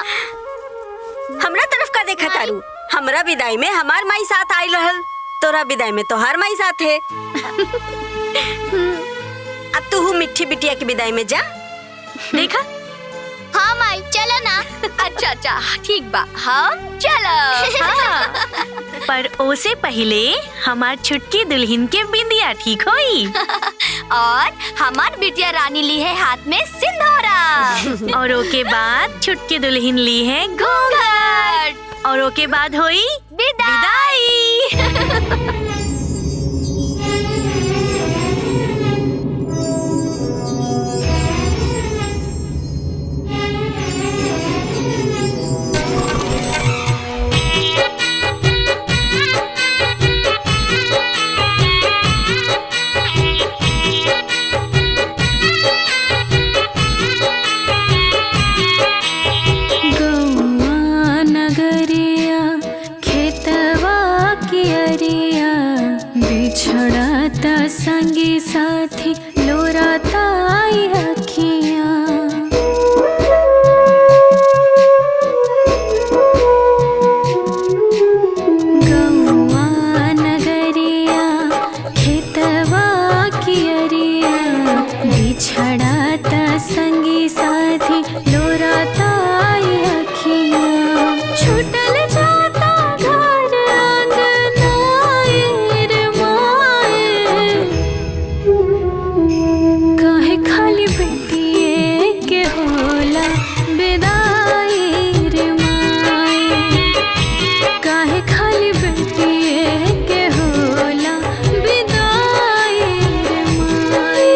हमरा तरफ का देखा तारू? हमरा विदाई में हमार माई साथ आई रहल, तोरा विदाई में तोहार माई साथ है। अब तू मिट्टी बिटिया की विदाई में जा। देखा हाँ माई चलो ना। अच्छा अच्छा ठीक बा हम चलो। हाँ। पर ओसे पहले हमार छुटकी दुल्हन के बिंदिया ठीक होई। और हमार बिटिया रानी ली है हाथ में सिंदूरा। और ओके बाद छुटकी दुल्हन ली है घूंघट। और ओके बाद होई विदाई। संगी साथी लोराता आई अखियां। गौआ नगरिया खेतवा कियरिया बिछड़ाता संगी साथी लोराता आई अखियां। छूटल जाता घर आंगना रे माए, काहे खाली बेटिए के होला विदाई रे माए। काहे खाली बेटिए के होला विदाई रे माए।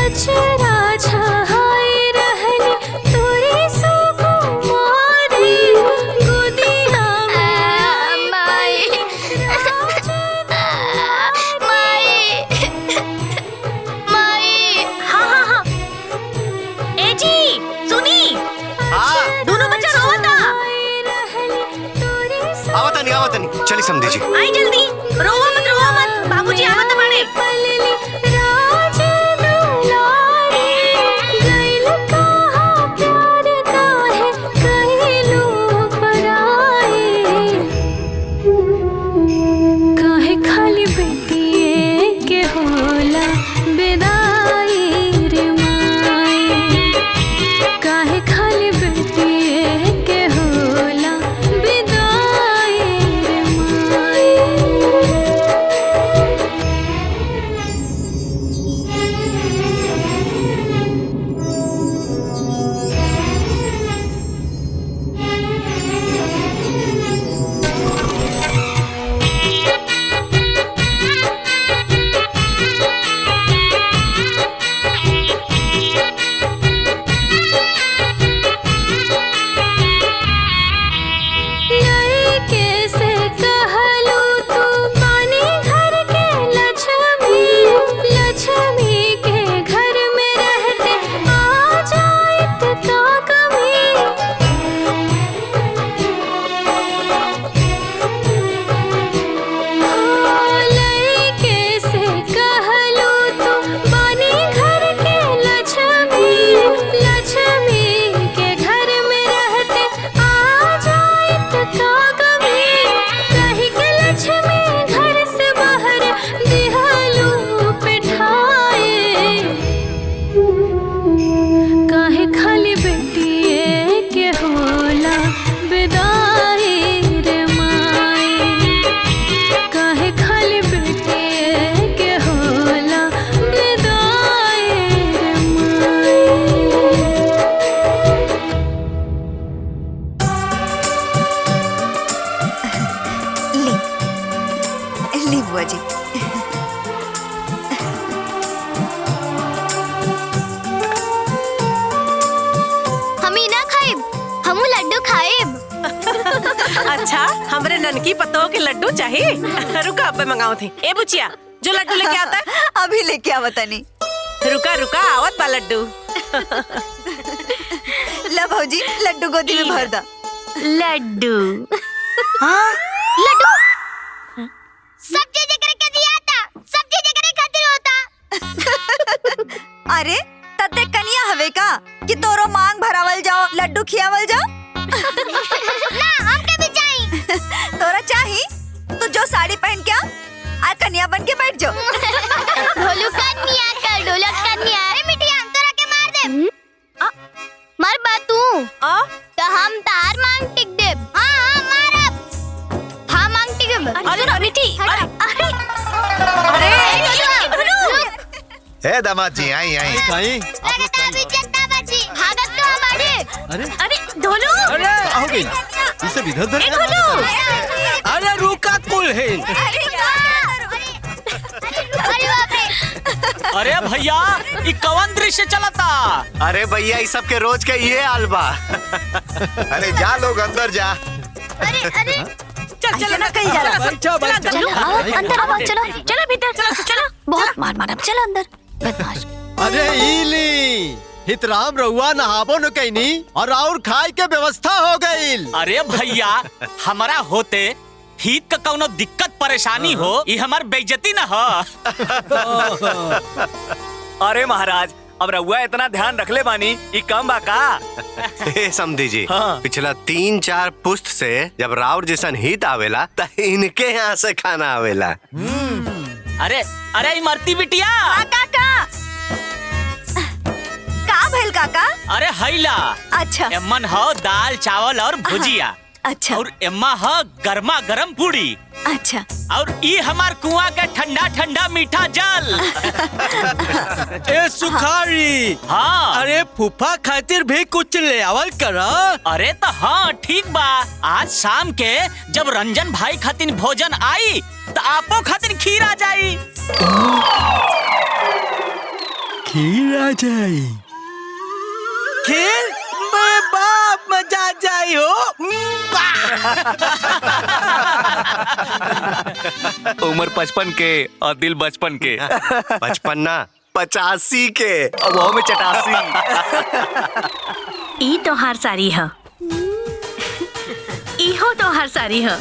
अचरा छहाई रहली तोरी सुकुमारी गोदिया में माई माई माई। हाँ हाँ हाँ। ए जी सुनी। दोनों बच्चा रोता। आवतनी चली समझी जी। आई जल्दी रोवा मत बाबूजी आवत बाड़े। काहे खाली बेटिए के होला विदाई रे माए। काहे खाली बेटिए के होला विदाई रे माए। अच्छा हमरे ननकी पतों के लड्डू चाहिए। रुका अब मंगाओ थे। ए बुचिया जो लड्डू लेके आता है अभी लेके आवत नहीं। रुका रुका आवत बा लड्डू। ला भौजी लड्डू गोदी में भर दा। लड्डू हाँ लड्डू सब चीजें करके दिया था, सब चीजें करे खातिर होता। अरे तते कनिया हवे का कि तोरो मांग भरावल जाओ लड्डू खियावल जाओ। ना हमके भी चाहिए। तोरा चाही तो जो साड़ी पहन के आ कन्या बन के बैठ जाओ। ढोलू कन्या कर ढोलक कन्या। अरे मिठिया हम तोरा के मार दे। मर बा तू तो हम तार मांग टिक दे। हाँ हाँ मारब। हाँ मांग टिक दे। अरे मिठी हे दामाद जी आई आई। लगता अभी जनता बची भागत तो हमारे। अरे ढोलू अरे हो गई इसे इधर उधर अरे रुका कुल है। अरे बाप रे। अरे भैया ये कौन दृश्य चलता? अरे भैया इस सब के रोज का ये हाल बा। अरे जा लोग अंदर जा। अरे अरे चल चल ना कहीं जा। बैठो बैठो। चलो अंदर आओ, चलो चलो भीतर चलो। बहुत मार मार चलो अंदर बदमाश। अरे इली हितराम रहुआ नहाबो न कैनी और और खाए के व्यवस्था हो गई। अरे भैया हमारा होते हित का कौनो दिक्कत परेशानी हो ये हमार बेइज्जती न हो। अरे महाराज अब रहुआ इतना ध्यान रख ले बानी ये कम बा का? हे समझी जी पिछला 3-4 पुस्त से जब राउर जैसन हित आवेला त इनके यहाँ से खाना आवेला। अरे अरे इमरती बिटिया काका का भइल काका? अरे हैला अच्छा एमन हो दाल चावल और भुजिया। अच्छा और एम्मा हो गर्मा गर्म पूड़ी। अच्छा और ई हमार कुआं के ठंडा ठंडा मीठा जल। ए सुखारी हाँ अरे फूफा खातिर भी कुछ ले आवल करा। अरे तो हाँ ठीक बा आज शाम के जब रंजन भाई खातिर भोजन आई तो आपो खातिर खीर आ जाई। खीर आ जाई। खीर मैं बाप मजा जाई हो। उम्र 55 के और दिल बचपन के। 55 ना 85 के अब वो में 88। ई तोहार साड़ी है, इहो तोहार साड़ी है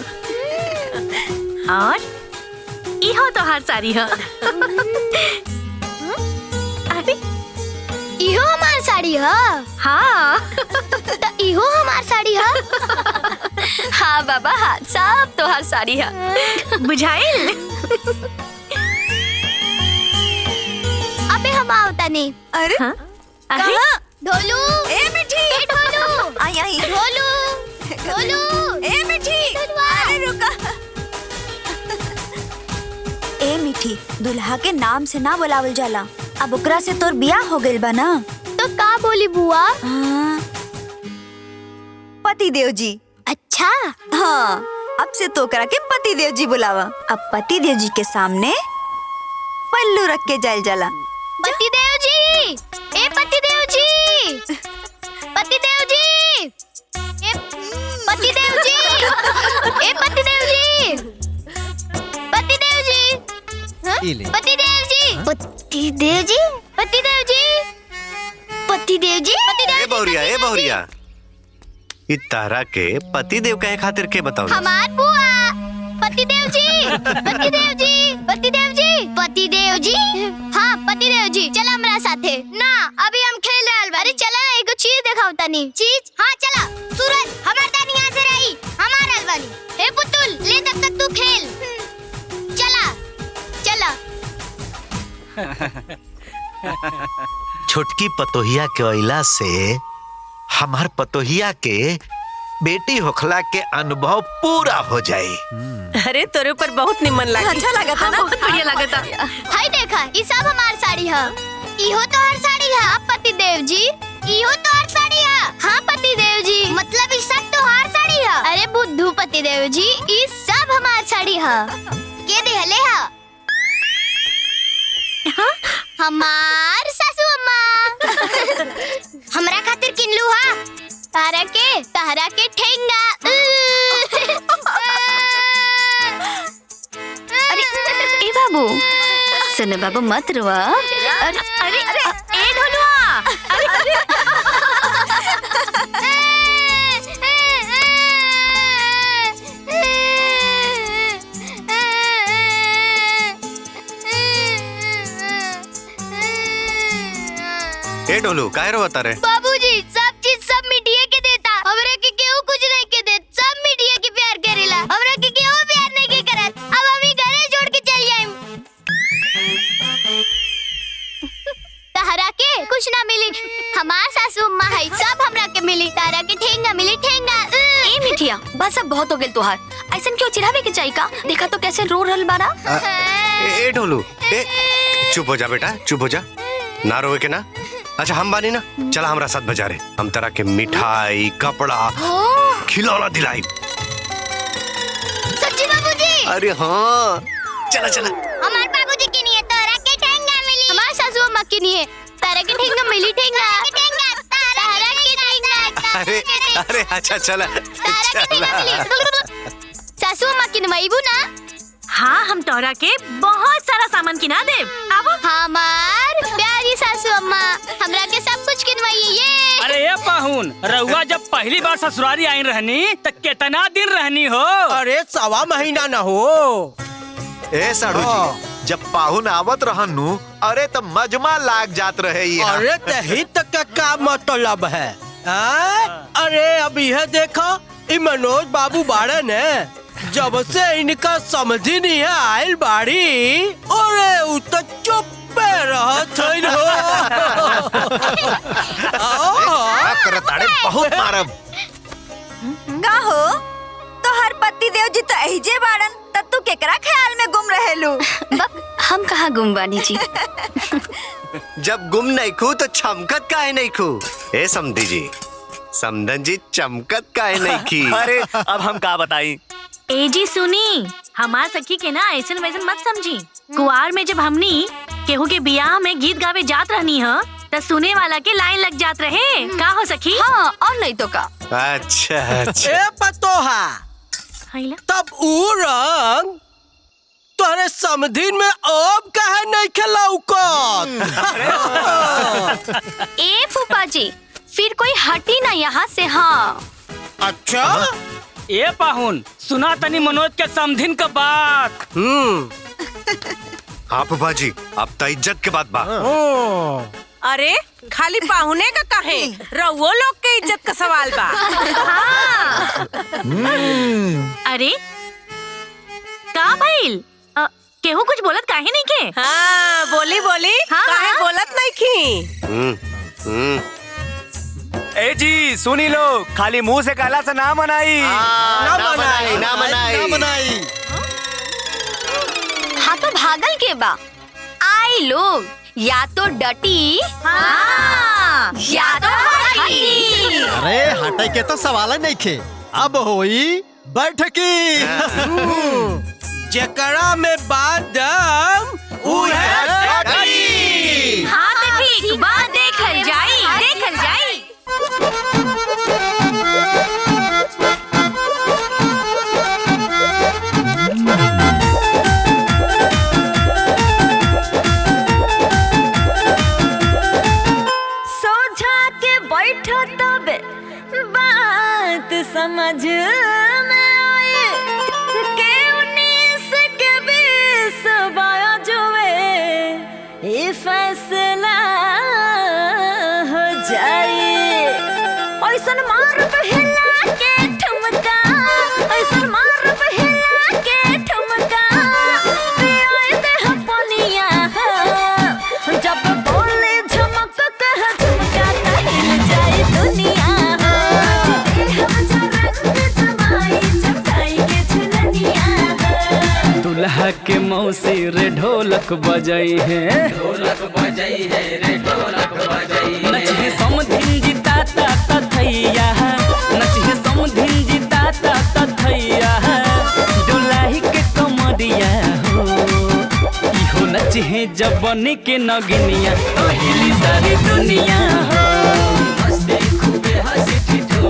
और इहो तोहार साड़ी है। अरे इहो हमार साड़ी है। हाँ तो इहो हमार साड़ी है। हाँ बाबा हाँ सब तोहार साड़ी है। बुझाइल। अबे हम आवता नहीं। अरे हाँ? कहाँ? ढोलू ए मिठी ए ढोलू आई आई ढोलू ढोलू ए मिठी अरे रुका। ए मिठी दुल्हा के नाम से ना बुलावल जाला। अब ओकरा से तोर बियाह हो गइल बा ना तो का बोली बुआ? पति देव जी। अच्छा हाँ अब से तो ओकरा के पति देव जी बुलावा। अब पति देव जी के सामने पल्लू रख के जाइल जाला। पति देव जी ए पति देव जी पति देव जी ए पति देव जी ए पति देव जी पति देव जी इले। पति देव जी पति देव जी पति देव जी पति देव जी पति देव ए बहुरिया इ तारा के पति देव कहे खातिर के बताओ। हमार बुआ पति देव जी पति देव जी पति देव जी पति देव जी हाँ पति देव जी चला हमरा साथे ना अभी हम खेल रहल बारी। चला ना एगो चीज दिखाओ तनी चीज। हाँ चला सूरज हमार दानी यहाँ से रही हमार रहल बानी। हे पुतुल ले तब तक तू खेल। चला चला छोटकी पतोहिया के अइला से हमार पतोहिया के बेटी होखला के अनुभव पूरा हो जाए। अरे तोरे ऊपर बहुत निमन लगी। अच्छा लगा था ना? बहुत बढ़िया लगा था। हाय देखा ये सब हमार साड़ी है। इहो तो हर साड़ी है पति देव जी। इहो तो हर साड़ी है। हाँ पति देव जी मतलब ये सब तो हर साड़ी है। अरे बुद्धू पति देव जी ये सब हमार साड़ी है। के देहले है? हमार सासू अम्मा हमरा खातिर किनलू हा। तारा के ठेंगा। अरे ए बाबू, सुन बाबू मत रोआ। अरे अरे ए ढोलुआ, अरे ए ढोलू काहे रोता रे? बाबूजी सब चीज सब मिटिया के देता, हमरा के केहू कुछ नहीं के देत, सब मिटिया के प्यार करेला, हमरा के केहू प्यार नहीं के करत। अब हम घरे छोड़ के चल जाएम। तारा के कुछ ना मिली, हमार सासू अम्मा है, सब हमरा के मिली। तारा के ठेंगा मिली, ठेंगा। ए मिठिया, बस अब बहुत हो गेल तोहार। ऐसन क्यों चिढ़ावे के चाहिए का? देखा तो कैसे रो रहल बारा। ए ढोलू, ए चुप हो जा बेटा, चुप हो जा, ना रोए के ना। अच्छा हम बानी ना, चला हमरा साथ बाजारे, हम तरह के मिठाई, कपड़ा, खिलौना दिलाई। सच्ची बाबूजी? अरे हाँ, चला चला। हमार बाबूजी की नहीं है, तारा के ठेंगा मिली। हमार सासू अम्मा की नहीं है, तारा के ठेंगा मिली, ठेंगा। तारा के ठेंगा। अरे अरे अच्छा चला चला। सासू अम्मा की नवाईबू ना? हाँ, हम तोहरा के बहुत सारा सामान किना देब। आबो। हमार प्यारी सासू अम्मा हमरा के सब कुछ किनवाइए। ये अरे ये पाहुन, रउआ जब पहली बार ससुरारी आई रहनी तो कितना दिन रहनी हो? अरे 1.25 महीना न हो। ए साड़ू जी, जब पाहुन आवत रहनु, अरे तो मजमा लाग जात रहे यहाँ। अरे तही तक का क्या मतलब है? अरे अब यह देखो, ई मनोज बाबू बाड़े ने जब से इनका समझी नहीं है आयल बाड़ी, अरे उ तो चुप रहत है करताड़े बहुत मारब। का हो? तो हर पति देव जी तो एहिजे बाड़न, त तू केकरा ख्याल में गुम रहेलू? हम कहाँ गुम बानी जी? जब गुम नहीं खू तो चमकत काहे नहीं खू? ए समधी जी, समधन जी चमकत काहे नहीं की? अरे अब हम का बताई? ए जी सुनी, हमार सखी के ना ऐसन वैसन मत समझी। कुआर में जब हमनी केहू के बियाह में गीत गावे जात रहनी ह, त सुने वाला के लाइन लग जात रहे। का हो सखी? हाँ, और नहीं तो का। अच्छा अच्छा। ए पतोहा, तब उ रंग तोरे समधीन में अब काहे नहीं खलौकत? ए फूफा जी, फिर कोई हटी ना यहाँ से। हाँ अच्छा। ए पाहुन, सुना तनी मनोज के समधिन का बात। हाँ फूफा जी, अब तो इज्जत के बात बा। अरे खाली पाहुने का काहे, रउओ लोग के इज्जत का सवाल बा। अरे का भइल? केहू कुछ बोलत काहे नहीं के? हाँ बोली बोली, काहे बोलत नहीं की? ए जी सुनी लो, खाली मुंह से कहला से ना मनाई। ना मनाई, ना मनाई, ना मनाई। हाँ तो भागल के बा, आई लोग या तो डटी या तो हटी। अरे हटे के तो सवाल नहीं खे, अब होई बैठकी। जकरा में बात दम उहे डटी। हाँ तो ठीक बा, देखल जाई, देखल जाई। सोझा के बैठो तबे बात समझ में आए के 19 के 20 बाया जुए ये फैसला हो जाए। ऐसन मार हिला के ठुमका, ऐसन मार हिला के ठुमका, पियाए दे हम पनिया जब बोले झमक कह झुमका त हिल जाए दुनिया। हम जरंग जमाई चटाई के झुलनिया। दुल्हा के मौसी रे ढोलक बजाई है, ढोलक बजाई है रे ढोलक बजाई। नचिहे समधिन जीता ता थैया, नचिहे समधिन जीता ता थैया। डोलाई के कमरिया हो, इहो नचिहे जबनी के नगिनिया, हिली सारी दुनिया हो। मस्ती खूबे हंसी ठिठोली।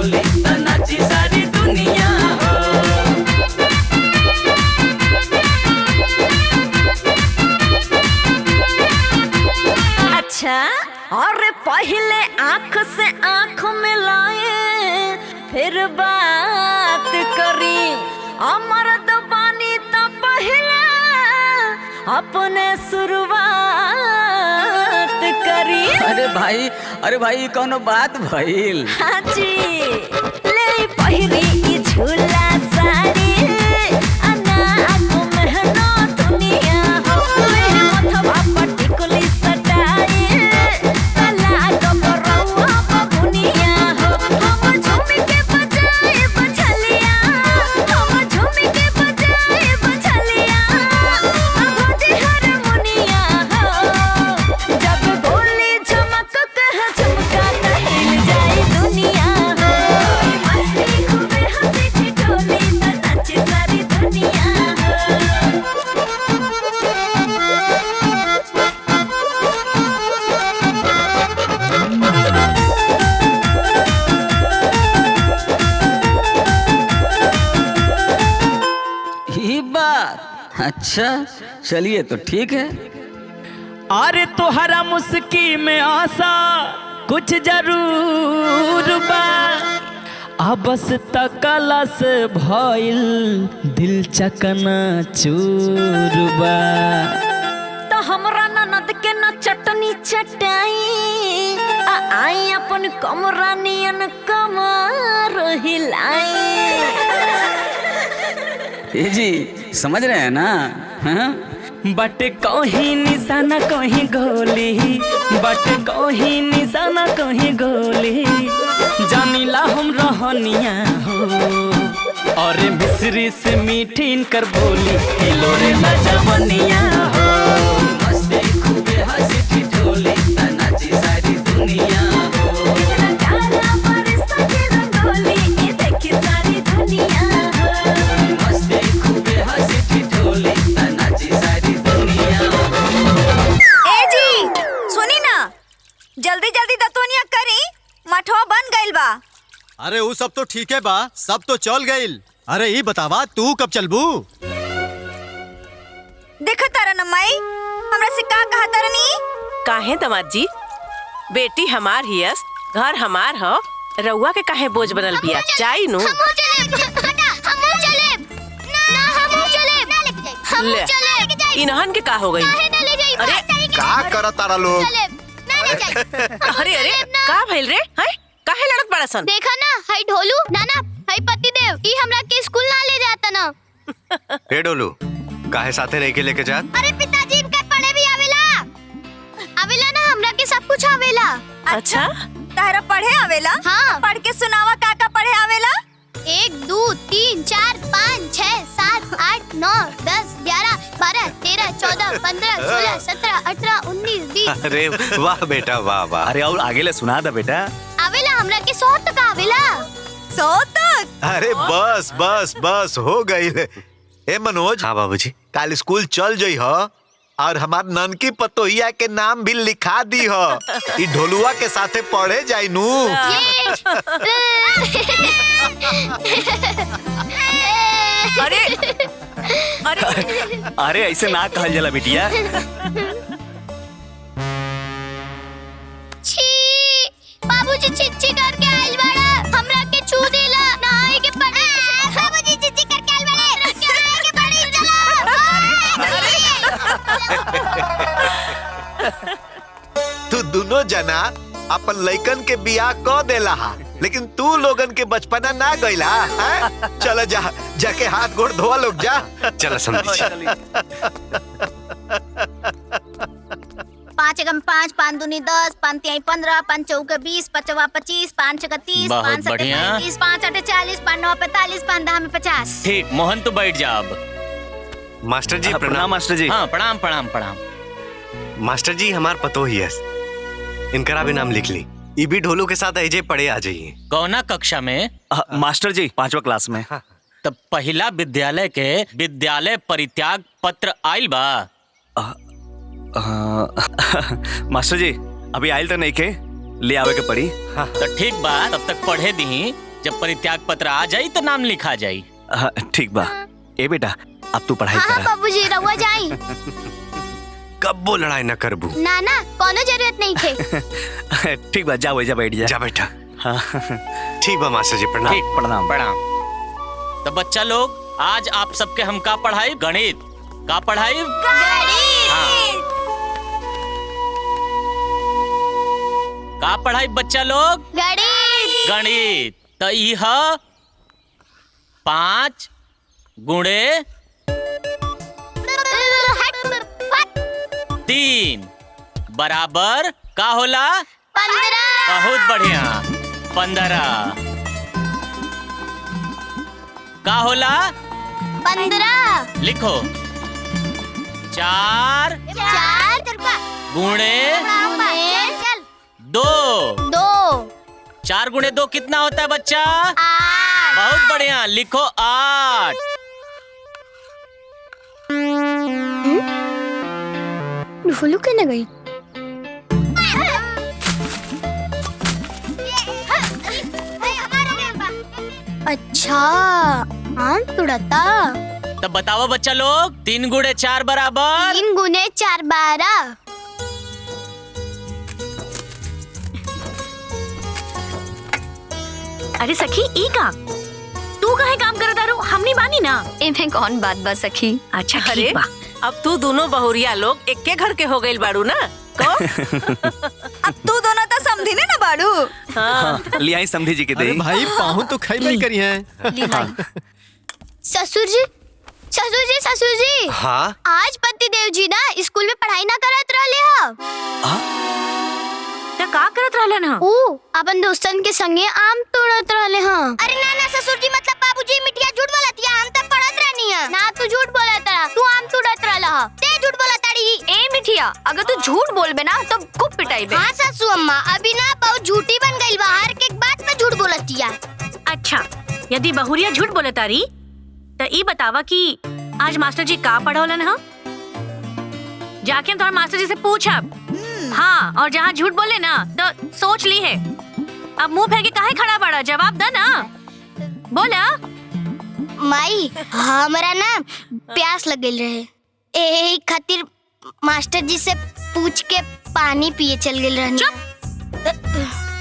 और पहले आंख से आंख मिलाए फिर बात करी। अमरद बानी तो पहले अपने शुरुआत करी। अरे भाई कौनो बात भइल? हाँ जी, ले पहिरी ई झूला साड़ी अनाको महनो दुनिया हो। ले मथवा पटिकुली सटाई अला गबरवा बबुनिया हो। हम झूमी के बजाए बछलिया, हम झूमी के बजाए बछलिया भोजी हारमोनिया हो। जब बोली चमक कह चमका हिल जाए दुनिया हो। मस्ती खूबे हंसी ठिठोली न नाचे सारी दुनिया ये बात अच्छा, चलिए तो ठीक है। अरे तोहरा मुस्की में आशा कुछ जरूर बा, बस तकला से भइल दिल चकना चूर बा। तो हमरा ननद के न चटनी चटाई आई अपन कमरा नियन कमर हिलाई। ये जी समझ रहे हैं ना? हाँ? बट कहीं निशाना कहीं गोली, बट कहीं निशाना कहीं गोली, जानिला हम रहनिया हो। और मिस्री से मीठी इनकर बोली, हिलो रे ना जवनिया हो। मस्ती खूबे हंसी ठिठोली न नाची सारी दुनिया हो। रंगाला बरसा के रंगोली ये देखी सारी दुनिया हो। मस्ती खूबे हंसी ठिठोली न नाची सारी दुनिया हो। ए जी सुनी ना, जल्दी जल्दी दतोनिया करी, मठवा बन गइल बा। अरे वो सब तो ठीक है बा, सब तो चल गइल। अरे ये बतावा तू कब चलबू? देखा तारा न माई, हमरा से का कहा तारनी? काहे दमाद जी, बेटी हमार हियस, घर हमार हो, रउआ के काहे बोझ बनल बिया? जाई नु ले, इन्हन के का हो गई? अरे का करत तारा लोग? अरे अरे का भइल रे? हैं काहे लड़त बड़ा सन? देखा ना, हाय ढोलू नाना, हाय पतिदेव, ई हमरा के स्कूल ना ले जाता ना। हे डोलू, काहे साथे नहीं के लेके जा? अरे पिताजी इनके पढ़े भी आवेला, आवेला ना, हमरा के सब कुछ आवेला। अच्छा तारा पढ़े आवेला? हाँ। पढ़ के सुनावा का पढ़े आवेला? 1 2 3 4 5 6 7 8 9 10 11 12 13 14 15 16 17 18 19 20। अरे वाह बेटा वाह वाह। अरे और आगे ले सुना दा बेटा। आवेला हमरा के 100 तक आवेला। 100 तक? अरे बस बस बस हो गई। ए मनोज। हाँ बाबूजी। कल स्कूल चल जई हो और हमार ननकी पतोहिया के नाम भी लिखा दी हो। ई ढोलुआ के साथे पढ़े जाई नू। अरे अरे ऐसे ना कहल जाला बिटिया। छी, बाबूजी छिच्ची करके आइल बड़ा, हमरा के छू देला, नहाए के पड़ी। बाबूजी छिच्ची करके आइल बड़ा, हमरा के नहाए के पड़ी, चलो। तू दोनों जना अपन लइकन के बियाह क देला हा, लेकिन तू लोगन के बचपना ना गइला हैं? चल जा, जाके हाथ गोड़ धोवा लोग जा। चलो समझी। 5 एकम 5 5 दूनी 10 5 तिहाई 15 5 चौके 20 5 चौवा 25 5 छक्का 30 बहुत 5 सत्ते बढ़िया। 35 5 आठे 40 5 9 45 5 10 में 50। ठीक, मोहन तो बैठ जा अब। मास्टर जी प्रणाम प्रणाम। मास्टर जी। हाँ प्रणाम प्रणाम प्रणाम। मास्टर जी हमार पतो ही है, इनका भी नाम लिख ली। ई भी ढोलू के साथ ऐजे पढ़े आ जाइए। कौना कक्षा में? मास्टर जी 5वां क्लास में। तब पहला विद्यालय के विद्यालय परित्याग पत्र आइल बा? मास्टर जी अभी आइल तो नहीं के, ले आवे के पड़ी। तो ठीक बा, तब तक पढ़े दी, जब परित्याग पत्र आ जाई तो नाम लिखा जाई। ठीक बा। ए बेटा अब तू पढ़ाई हाँ कर। बाबूजी रहुआ जाई। कब्बो लड़ाई न करबू। ना ना कोनो जरूरत नहीं थे। ठीक बा, जा जा बैठ जा। जा बैठा। हाँ। ठीक बा मास्टर जी, प्रणाम। ठीक, प्रणाम। तो बच्चा लोग, आज आप सबके हम का पढ़ाई? गणित का पढ़ाई? का पढ़ाई बच्चा लोग? गणित। गणित। तो यह 5 गुणे 3 बराबर का होला? 15। बहुत बढ़िया। 15 का होला? 15। लिखो। 4 गुणे 2। 4 गुणे 2 कितना होता है बच्चा? 8। बहुत बढ़िया, लिखो 8। ढोलू कहने गई। अच्छा, आम तुड़ता। तब बताओ बच्चा लोग, 3 गुणे 4 बराबर? 3 गुणे 4 12। अरे सखी, ई का तू काहे काम करत आरो? हमनी बानी ना। इमे कौन बात बा सखी? अच्छा अरे ठीक बा। अब तू दोनों बहुरिया लोग एक के घर के हो गइल बाड़ू ना? को? अब तू दोनों तो समझी ना बाड़ू। हाँ, लिया समझी जी के दे। भाई पाहु तो खाई नहीं करी है। ससुर जी, ससुर जी, ससुर जी। हाँ? आज पतिदेव जी ना स्कूल में पढ़ाई ना करत रहले हा। त का करत रहलन ह? ऊ अपन दोस्तन के संगे आम तोड़त रहले हा। अरे ना ना ससुर जी, मतलब बाबूजी मिठिया झूठ बोलतिया, हम तब पढ़त रहनी है। ना तू झूठ बोलत रहा, तू आम तोड़त रहला हा। ते झूठ बोलत ताड़ी। ए मिठिया, अगर तू झूठ बोलबे ना तो खूब पिटाई बे। हां ससु अम्मा, अभी ना बहुत झूठी बन गइल बा, हर एक बात में झूठ बोलतिया। अच्छा, यदि बहुरिया झूठ बोले तारी तो ई बतावा कि आज मास्टर जी का पढ़ौलन ह? जाके हम तुम्हारे मास्टर जी से पूछब। हाँ, और जहाँ झूठ बोले ना तो सोच ली है। अब मुंह फेर के काहे खड़ा पड़ा? जवाब दे ना, बोला। माई, हमरा ना प्यास लग गइल रहे, एही खातिर मास्टर जी से पूछ के पानी पिए चल गइल रहनी।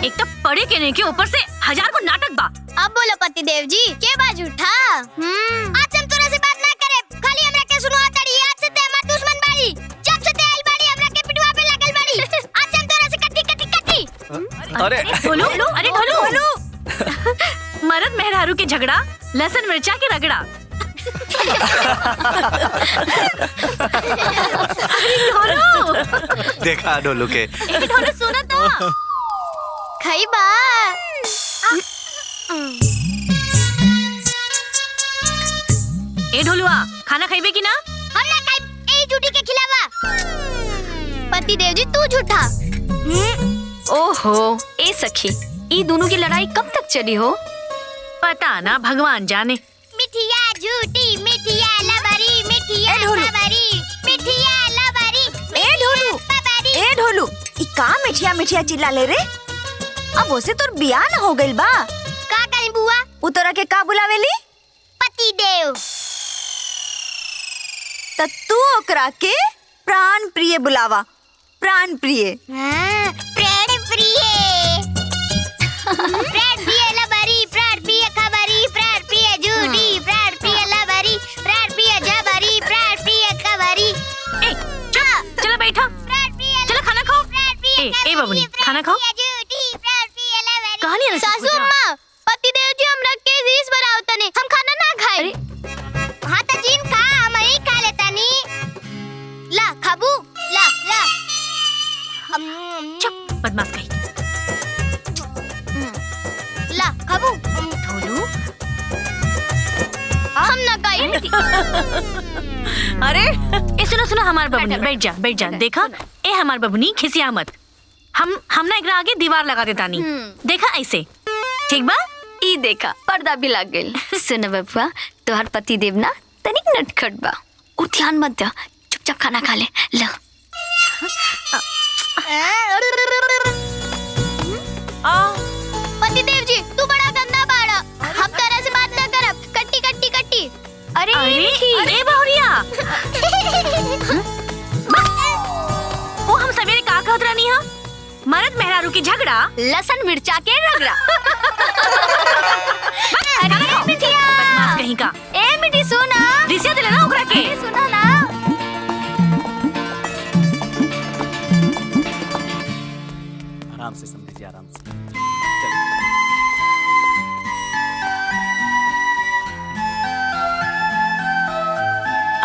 एक तो पढ़े के नहीं के ऊपर से 1000 को नाटक बा। अब बोलो पतिदेव जी, के बा झूठा? आज हम तोरा से बात ना करे, खाली हमरा के सुनवा ताड़ी। आज से ते हमर दुश्मन बाड़ी, जब से ते आइल बाड़ी हमरा के पिटवा पे लागल बाड़ी। आज हम तोरा से कट्टी। अरे ढोलू, अरे ढोलू। मर्द मेहरारू के झगड़ा, लहसुन मिर्चा के रगड़ा। अरे ढोलू, देखा ढोलू के। ढोलू सुना था। खाई बा। ए ढोलुआ, खाना खाइबे की ना? हम ना खाई, ए झूठी के खिलावा। पतिदेव जी तू झूठा। ओहो, ए सखी, ई दोनों की लड़ाई कब तक चली हो? पता ना, भगवान जाने। मिठिया झूठी, मिठिया लबरी, मिठिया लबरी, मिठिया लबरी। ए ढोलू, ई का मिठिया मिठिया चिल्ला ले रे? अब उसे तोर बियाह न हो गइल बा। का कहीं बुआ? उतरा के का बुलावेली? पतिदेव। त तू ओकरा के प्राण प्रिय बुलावा। प्राण प्रिय। प्राण प्रिय। प्राण प्रिय लबरी, प्राण प्रिय खबरी, प्राण प्रिय झूठी, प्राण प्रिय लबरी, प्राण प्रिय जबरी, प्राण प्रिय खबरी। ए, चलो बैठो। चलो खाना खाओ। ए बबनी, खाना खाओ। कहानी है ना सासू अम्मा, पतिदेव जी हमरा के रीस बनाओ तने, हम खाना ना खाए। हां त जीन खा, हम ही खा लेता नी। ला खाबू, ला ला। चुप, बदमाश कहीं। ला खाबू। ढोलू, हम ना खाए। अरे ए सुनो हमार बबनी, बैठ जा। देखा, ए हमार बबनी खिसिया मत। हम ना एकरा आगे दीवार लगा देता नी। देखा ऐसे, ठीक बा? ई देखा, पर्दा भी लग गइल। सुन बबुआ, तोहर पति देव ना तनिक नटखट बा, उ ध्यान मत दे, चुपचाप खाना खा ले। ला। पतिदेव जी, तू बड़ा गंदा बाड़ा, हम तरह से बात ना करब। कट्टी कट्टी कट्टी। अरे बहुरिया। मेहरारू की झगड़ा, लसन मिर्चा के रगड़ा। अरे मिठिया, बदमाश कहीं का। ए मिठी सुना, रिसिया दिला ना ओकरा के। सुना ना। आराम से समझिए, आराम से।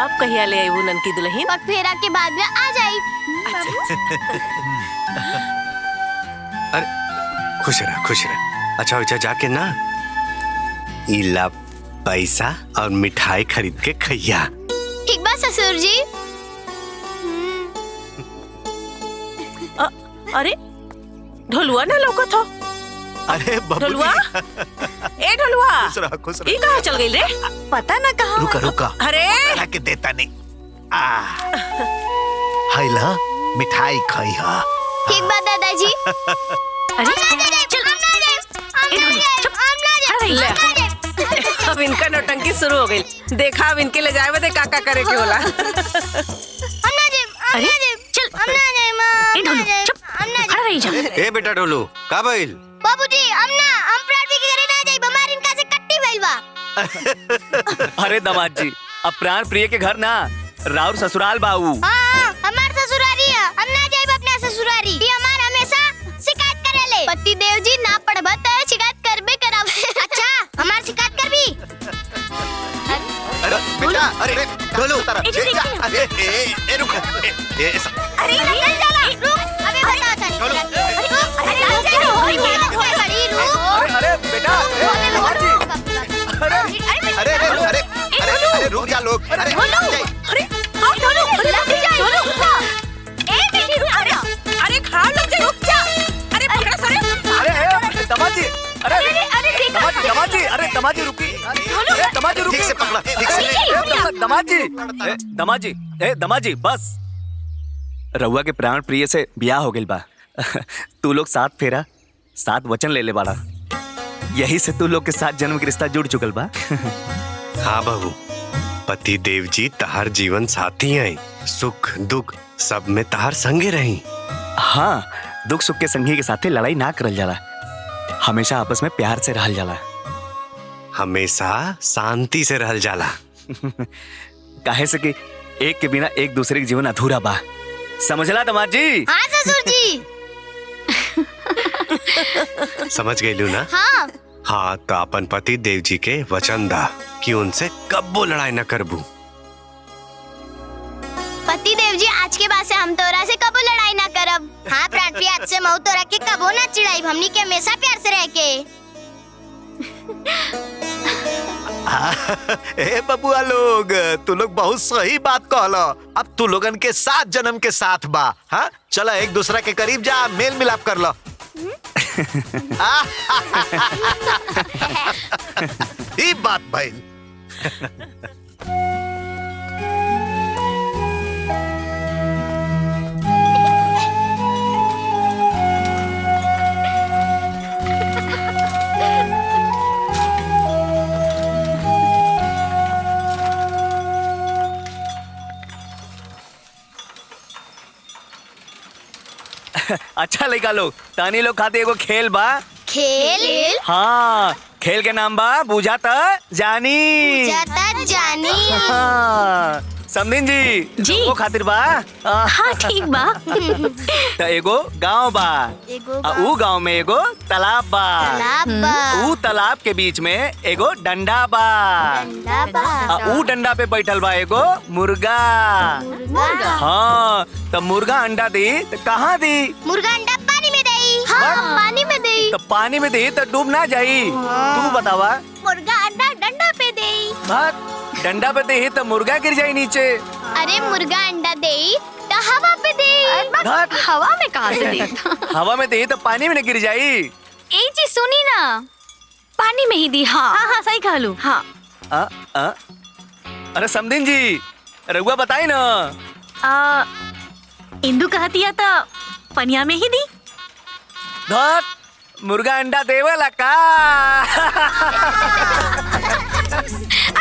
अब कहिया ले आई वो ननकी दुल्हन? पग फेरा के बाद में आ जाई। अरे खुश रह, खुश रह। अच्छा अच्छा जाके ना इला पैसा और मिठाई खरीद के खैया। ठीक बा ससुर जी। अरे ढोलुआ ना लौकत हो। अरे ढोलुआ, ए ढोलुआ, खुश रह, खुश रह। ये कहाँ चल गई रे? पता ना कहाँ। रुका रुका, अरे ला के देता नहीं। हाय ला मिठाई खाई हा। ठीक बा दादाजी। ले, अब इनका नौटंकी शुरू हो गई। देखा अब इनके ले जाए बदे काका करे के होला। अरे चल, चुप, खड़ा रही जा। ए बेटा ढोलू, का भइल? बाबूजी हम प्रार्थी के घरे ना जाई, बमार इनका से कट्टी भइल बा। अरे दामाद जी, अब प्राण प्रिय के घर ना, राउर ससुराल बाऊ। हां, हमार ससुरारी है। हम ना जाई अपना ससुरारी। ये हमार हमेशा शिकायत करेले। पति देव जी ना पढ़बा त शिकायत करबे करब। अच्छा, हमार शिकायत करबी। अरे बेटा, अरे ढोलू, अरे ए रुक, अरे निकल जाला, रुक, अबे बता तानी। अरे बेटा, अरे रुक जा लोग। अरे अरे खा लग जाए, रुक जा। अरे पकड़ा सरे। अरे दमाद जी, दमाद जी, अरे दमाद जी रुकी। अरे दमाद जी रुकी। ठीक से पकड़ा, ठीक से। दमाद जी, दमाद जी, दमाद जी, बस। रउआ के प्राण प्रिय से ब्याह हो गइल बा। तू लोग साथ फेरा, साथ वचन ले ले बाड़ा। यही से तू लोग के साथ जन्म के रिश्ता जुड़ चुकल बा। हाँ बहू, पति देव जी तहार जीवन साथी हैं। सुख दुख सब में तहार संगे रही। हाँ, दुख सुख के संगी के साथे लड़ाई ना करल जाला, हमेशा आपस में प्यार से रहल जाला, हमेशा शांति से रहल जाला। काहे से कि एक के बिना एक दूसरे के जीवन अधूरा बा। समझला दामाद जी? हाँ ससुर जी। समझ गई ना? हाँ। हाँ तो अपन पति देव जी के वचन दा कि उनसे कब्बो लड़ाई न करबू। पति देव जी, आज के बाद से हम तोरा से कबो लड़ाई ना करब। हाँ प्राण प्रिय, आज से मऊ तोरा के कबो ना चिढ़ाई। हमनी के हमेशा प्यार से रह के। ए बबुआ लोग, तू लोग बहुत सही बात कहलो। अब तू लोगन के 7 जन्म के साथ बा। हाँ चलो एक दूसरा के करीब जा, मेल मिलाप कर लो। ये बात भाई। अच्छा लड़का लोग, तानी लोग खाते एगो खेल बा। खेल? हाँ, खेल के नाम बा बुझाता जानी। बुझाता जानी। हाँ, समधिन जी वो खातिर बा। हाँ ठीक बा। तो एगो गांव बा, ऊ गांव में एगो तालाब बा, ऊ तालाब के बीच में एगो डंडा बा, ऊ डंडा पे बैठल बा एगो मुर्गा। हाँ, तो मुर्गा अंडा दी तो कहाँ दी? मुर्गा अंडा पानी में दई। हाँ, पानी में दई। तो पानी में दी तो डूब ना जाई। तू बतावा। मुर्गा अंडा डंडा पे दई। डंडा पे दे तो मुर्गा गिर जाए नीचे। अरे मुर्गा अंडा दे तो हवा पे दे। हवा में कहाँ से दे? हवा में दे तो पानी में न गिर जाई। ए जी सुनी ना, पानी में ही दी। हाँ हाँ सही कह लू। हाँ अरे समधिन जी रघुआ बताई ना। इंदु कहती है तो पनिया में ही दी। मुर्गा अंडा देवेला का?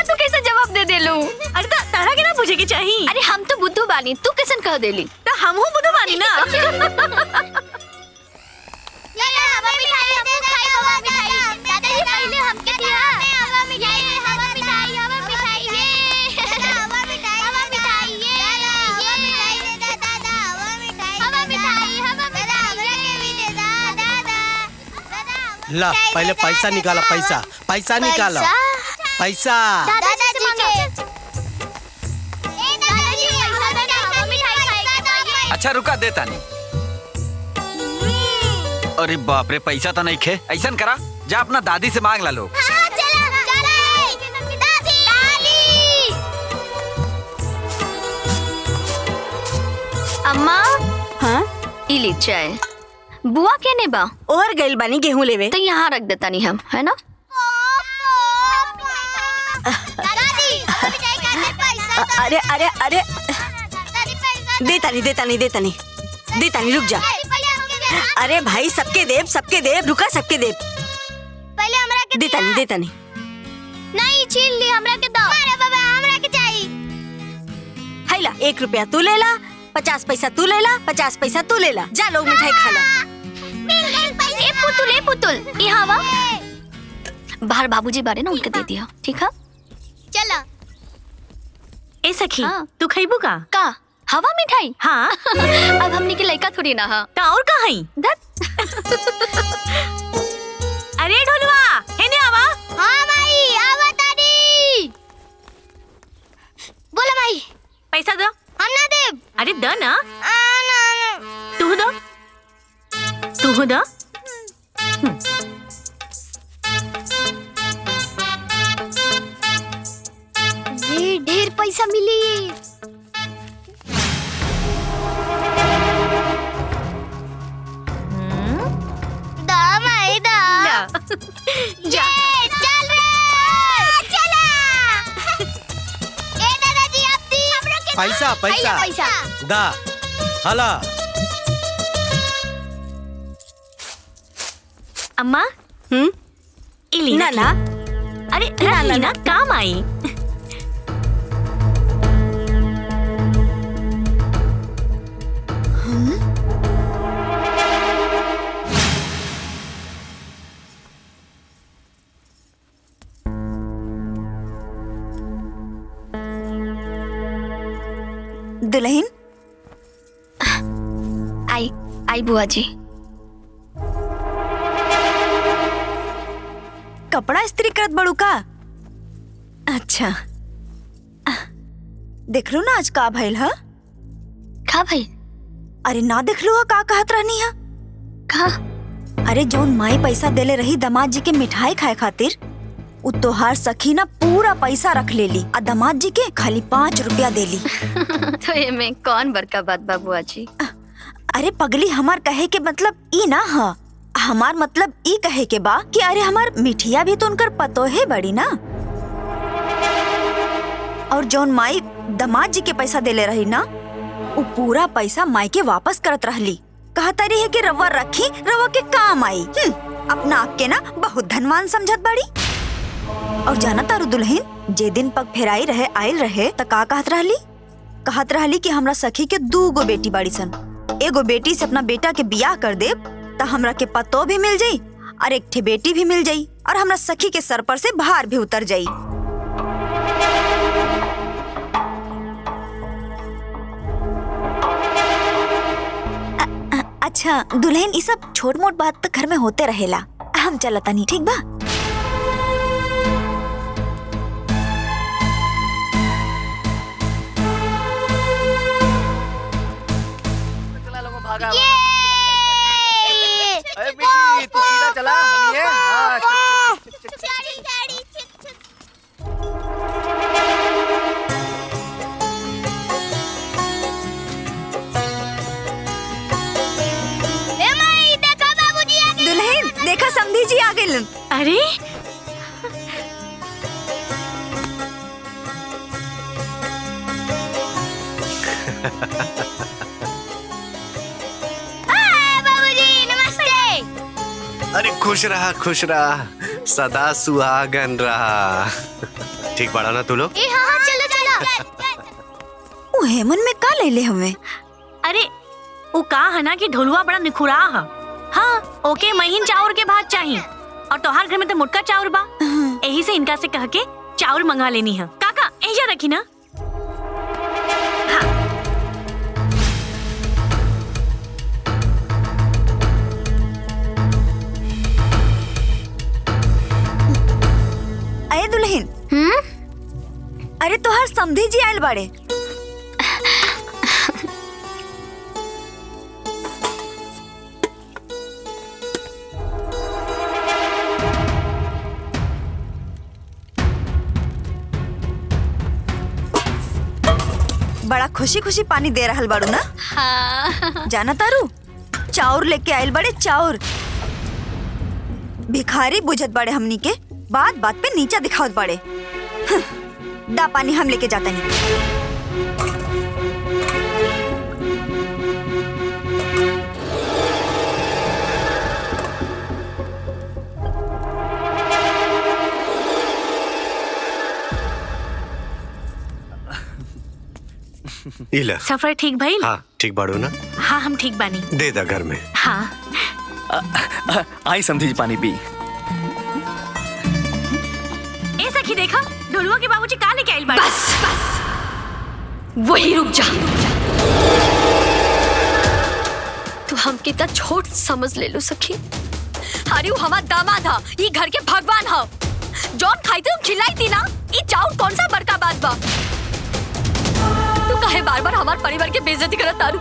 तू कैसे जवाब दे देलू? अरे तारा के ना पूछे के चाहिए। अरे हम तो बुद्धू बानी, तू कैसे कह देली? तो हम बुद्धू बानी ना। ला पहले पैसा निकाला, पैसा पैसा निकाला, पैसा। दादाजी के अच्छा रुका देता नहीं। अरे बाप रे, पैसा तो नहीं खे। ऐसा करा, जा अपना दादी से मांग ला लो। अम्मा। हाँ इली चाय। बुआ केने बा? और गइल बानी गेहूं लेवे। तो यहाँ रख देता नहीं हम, है ना? अरे अरे अरे देता नहीं, रुक जा। अरे भाई सबके देव, रुका सबके देव। पहले हमरा के देता नहीं। नहीं छीन ली, हमरा के दो। अरे बाबा हमरा के चाहिए। हैला 1 रुपया तू ले ला, 50 पैसा तू ले ला, 50 पैसा तू ले ला। जा लोग मिठाई खा ला। ए पुतुल यहाँ वा। बाहर बाबूजी बारे ना उनके दे दिया, ठीक है? चलो। ए सखी, तू खइबू का? हवा मिठाई? हाँ। अब हमने की लड़का थोड़ी ना हा। ता और का हई? अरे ढोलवा, हेने आवा। हाँ माई, आवा तारी। बोला माई। पैसा दो। हम ना देब। अरे द ना। ना। तू दो। ये ढेर पैसा मिली। दा माई दा। जा। चल रे, चला। ए दादाजी आप दी हमरा के। पैसा दा हला। अम्मा। इली ना ना। अरे ना काम आई। दुल्हन आई बुआ जी। कपड़ा इस्त्री करत बड़ू का? अच्छा देख लो ना आज का भइल है? का भइल? अरे ना देख लो का कहत रहनी है? का? अरे जौन माई पैसा देले रही दामाद जी के मिठाई खाए खातिर, उ तोहार सखी ना पूरा पैसा रख लेली आ दामाद जी के खाली 5 रुपया देली। तो ये में कौन बड़का बात बा बुआ जी? अरे पगली, हमार कहे के मतलब ई ना हा। हमार मतलब ई कहे के बा कि अरे हमार मिठिया भी तो उनकर पतो है बड़ी ना। और जौन माई दामाद जी के पैसा देले रही ना, वो पूरा पैसा माई के वापस करत रहली। कहता रही है कि रवा रखी, रवा के काम आई। अपना आप के ना बहुत धनवान समझत बड़ी। और जाना तारू दुल्हन, जे दिन पग फेराई रहे आयल रहे त का कहत रहली कि हमरा सखी के 2 गो बेटी बाड़ी सन। एगो बेटी से अपना बेटा के बियाह कर दे त हमरा के पतो भी मिल जाई और एक ठे बेटी भी मिल जाई और हमरा सखी के सर पर से भार भी उतर जाई। अच्छा दुल्हन, ये सब छोट मोट बात तो घर में होते रहेला। हम चलता नहीं, ठीक बा? अरे बेटी तू सीधा चला। हाँ, दुल्हन देखा, समधी जी आ गए। अरे बाबूजी नमस्ते। अरे खुश रहा, सदा सुहागन रहा। ठीक बड़ा ना तू लोग? हाँ चलो। वो हेमन में का ले ले हमें? अरे वो का है ना कि ढोलुआ बड़ा निखुरा है। हाँ ओके, महीन चाउर के भात चाहिए और तोहार घर में तो मुटका चाउर बा। यही से इनका से कह के चाउर मंगा लेनी है। काका ऐजा रखी ना। अरे तोहर समधी जी आयल बाड़े। बड़ा खुशी खुशी पानी दे रहल बाड़ू ना? हाँ। जाना तारू चाउर लेके आयल बड़े, चाउर। भिखारी बुझत बड़े हमनी के, बात बात पे नीचा दिखावत बड़े। दा पानी हम लेके जाता नहीं। इला सफर ठीक भाई? हाँ ठीक बाड़ू ना? हाँ हम ठीक बानी। दे दा घर में। हाँ आई समझी जी पानी पी। ए सखी देखा ढोलुआ के बाबूजी कहाँ लेके आइल बाड़े? बस वही रुक जा। तू हम कितना छोट समझ ले लो सखी। अरे वो हमारा दामाद हा, ये घर के भगवान हा। जौन खाई तुम खिलाई थी ना, ये चाउर कौन सा बड़का बात बा? तू कहे बार बार हमारे परिवार के बेइज्जती करत तारू।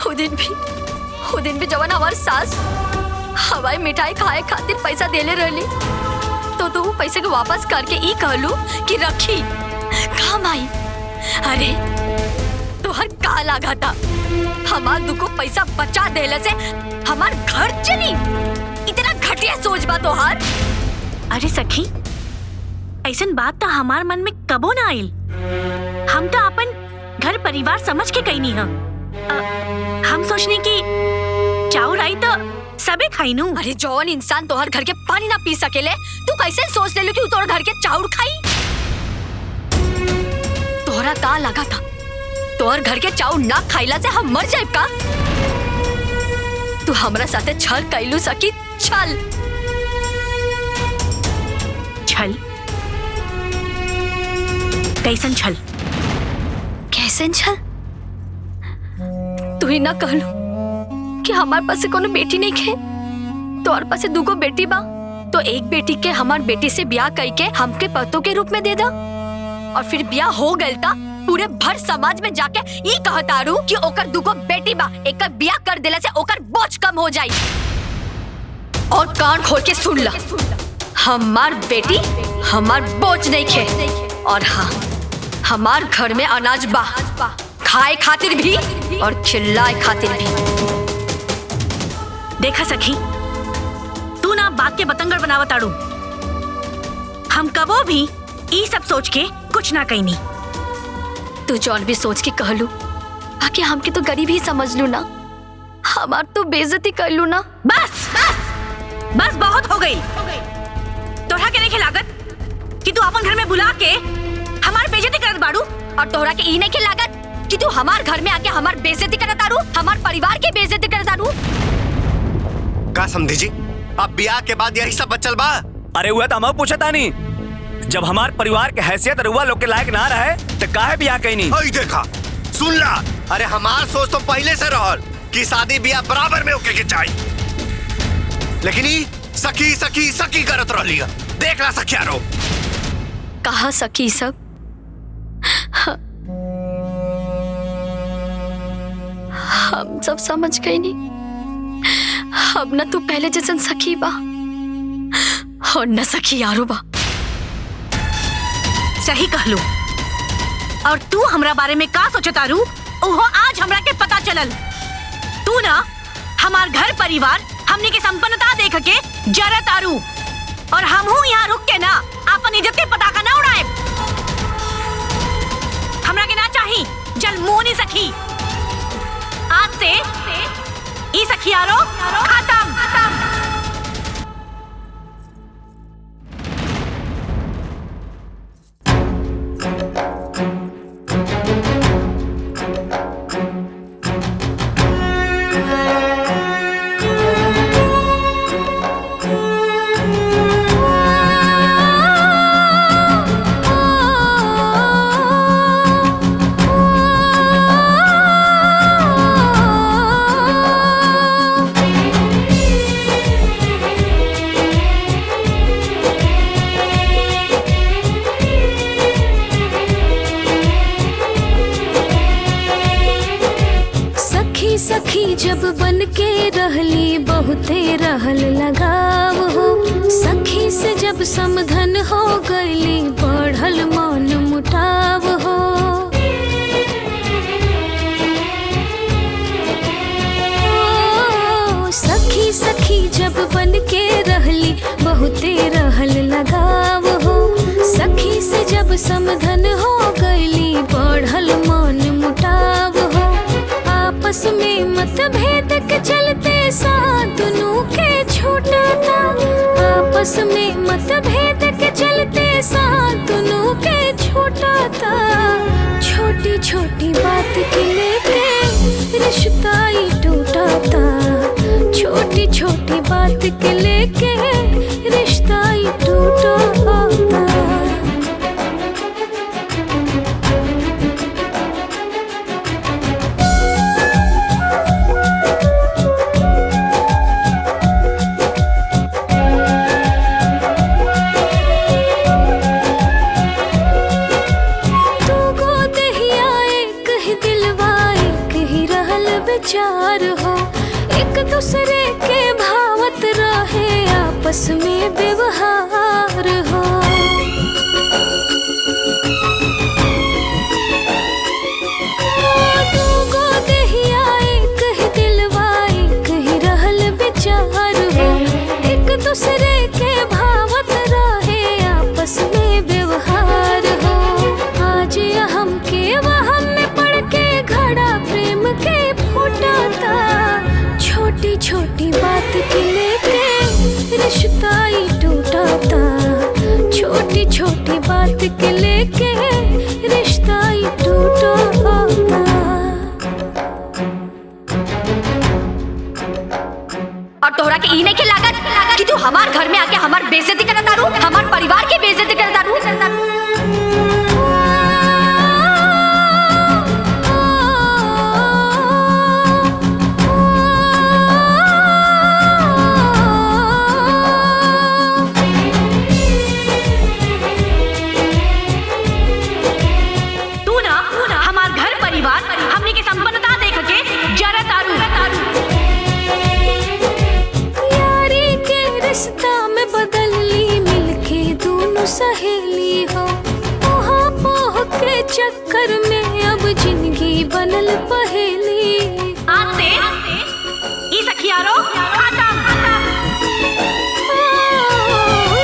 वो दिन भी जवान हमारी सास हवाई मिठाई खाए खातिर पैसा देले रहली, तो तू वो पैसे को वापस करके ई कहलू कि रखी काम आई। अरे तोहर का लागा था? हमार दुको पैसा बचा देले से हमार घर चली। इतना घटिया सोच बा तोहार। अरे सखी ऐसन बात तो हमार मन में कबो ना आइल। हम तो अपन घर परिवार समझ के कहीं नहीं हम सोचने की चाउर आई तो सबे खाई नू। अरे जौन इंसान तोहर घर के पानी ना पी सकेले, तू कैसे सोच ले लो कि तोहर घर के चाउर खाई? तोहरा का लगा था तोहर घर के चाउर ना खाइला से हम मर जाए का? तू हमरा साथे छल कैलू सकी। छल छल कैसन छल? कैसन छल? तू ही ना कहलू कि हमारे पास कोनो बेटी नहीं खे, तोहर पास दुगो बेटी बा, तो एक बेटी के हमार बेटी से ब्याह करके हमके पतों के रूप में दे दा। और फिर ब्याह हो गइल ता पूरे भर समाज में जाके ई कहतारू कि ओकर दुगो बेटी बा, एक ब्याह कर देला से ओकर बोझ कम हो जाई। और कान खोल के सुन ला, हमार बेटी हमार बोझ नहीं खे। और हाँ, हमार घर में अनाज बा, खाए खातिर भी और खिलाए खातिर भी। देखा सखी तू ना बात के बतंगड़ बनावताड़ू। हम कबो भी ई सब सोच के कुछ ना कहीं नहीं। तू जौन भी सोच के कहलू, बाकी हमके तो गरीब ही समझ लू ना, हमार तो बेइज्जती कर लू ना। बस बस बहुत हो गई। तोहरा के नहीं लागत कि तू अपन घर में बुला के हमार बेइज्जती करत बाड़ू? और तोहरा के ई नहीं के लागत कि तू हमार घर में आके हमार बेइज्जती करत आरू, हमार परिवार के बेइज्जती करत आरू? का समझी जी अब ब्याह के बाद यही सब बचल बा? अरे हुआ तो हम पूछता नहीं, जब हमार परिवार के हैसियत रुआ लोग के लायक ना रहे तो काहे ब्याह कहीं नहीं? ओए देखा सुन ला, अरे हमार सोच तो पहले से रहल कि शादी ब्याह बराबर में होके के चाहिए, लेकिन ई सखी सखी सखी करत रहली। देख ला सखियारो। कहा सखी सब? हम सब समझ गए नहीं। अब न तू पहले जैसन सखी बा और न सखी यारो बा। सही कहलू। और तू हमरा बारे में का सोचतारू ओहो आज हमरा के पता चलल। तू ना हमार घर परिवार हमने के संपन्नता देख के जरत आरू, और हम हूँ यहाँ रुक के ना अपन इज्जत के पताका ना उड़ाए। हमरा के ना चाही जल मोनी सखी। आज से ई सखियारो खत्म। रहली बहुते रहल लगाव हो, सखी से जब समधन हो गईली बढ़ल मन मुटाव हो। सखी सखी जब बन के रहली बहुते रहल लगाव हो, सखी से जब समधन हो गईली बढ़ल मन मुटाव हो। आपस में मतभेद के चलते साथ दुनू के छूटा था, आपस में मतभेद के चलते साथ दुनू के छूटा था। छोटी छोटी बात के लेके रिश्ता ही टूटा था, छोटी छोटी बात के लेके रिश्ता ही टूटा था। विचार हो एक दूसरे के भावत रहे आपस में व्यवहार हो। दूगो देहिया एक ही दिलवा एक ही रहल विचार हो, एक दूसरे के भावत रहे आपस में व्यवहार हो। आज हम के वहम में पड़ के घड़ा प्रेम के फूटा था, छोटी छोटी बात के लेके रिश्ता ही टूटा था, छोटी छोटी बात के लेके रिश्ता ही टूटा था। और तोहरा के ई नहीं के लागत कि तू हमार घर में आके हमार बेइज्जती करत तारू, हमार परिवार की बेइज्जती करत तारू। हमने के संपन्नता देख के जरा तारू यारी के रिश्ता में बदल ली मिलके दोनों सहेली हो, पोहा पोह के चक्कर में अब जिंदगी बनल पहेली। आज से ई सखियारो खत्म।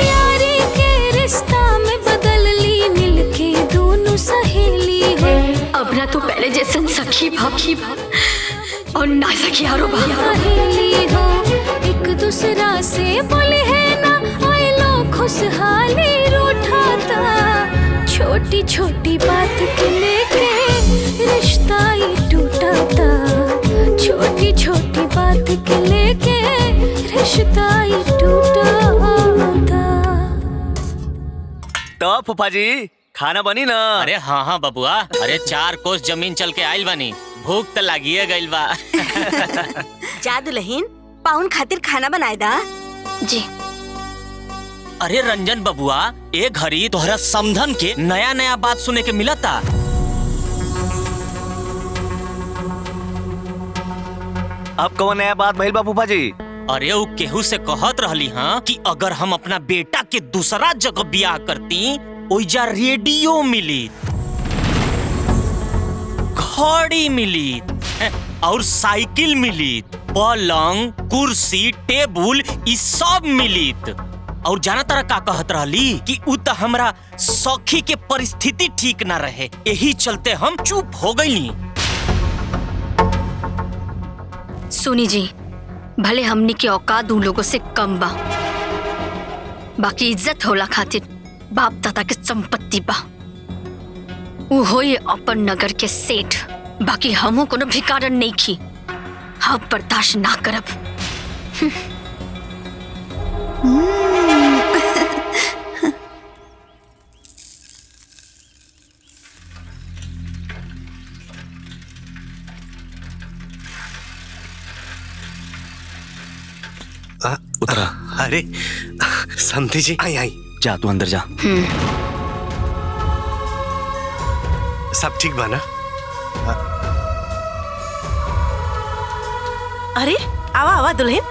यारी के रिश्ता में बदल ली मिलके दोनों सहेली हो, अब ना तू पहले जैसन सखी भाभी और ना सखियारो सहेली हो। एक दूसरा से बोले है ना आई लो खुशहाली रूठा था, छोटी छोटी बात के लेके रिश्ता ही टूटा था, छोटी छोटी बात के लेके रिश्ता ही टूटा था। तो फूफा जी खाना बनी ना? अरे हाँ हाँ बबुआ, अरे 4 कोस जमीन चल के आइल बानी, भूख तो लागिए गइल बा। जा दुल्हन पाउन खातिर खाना बनाए दा। जी। अरे रंजन बबुआ, ए घड़ी तोहरा समधन के नया नया बात सुने के मिलता। अब कौन नया बात भइल बा फूफा जी? अरे वो केहू से कहत रहली हाँ कि अगर हम अपना बेटा के दूसरा जगह ब्याह करती, ओइजा रेडियो मिली, घड़ी मिली और साइकिल मिली, पलंग कुर्सी टेबुल ई सब मिली। और जाना तारा का कहत रहली कि उ त हमरा सखी के परिस्थिति ठीक ना रहे, यही चलते हम चुप हो गईली। सुनी जी, भले हमनी के औकात उन लोगों से कम बा, बाकी इज्जत होला खातिर बाप दादा के संपत्ति बा। उ होई अपन नगर के सेठ, बाकी हमो कोनो भिकारन नहीं खी, हम बर्दाश्त ना करब। उतरा। अरे समधी जी, आई आई। जा तू अंदर जा। सब ठीक बा ना? अरे आवा आवा दुल्हन।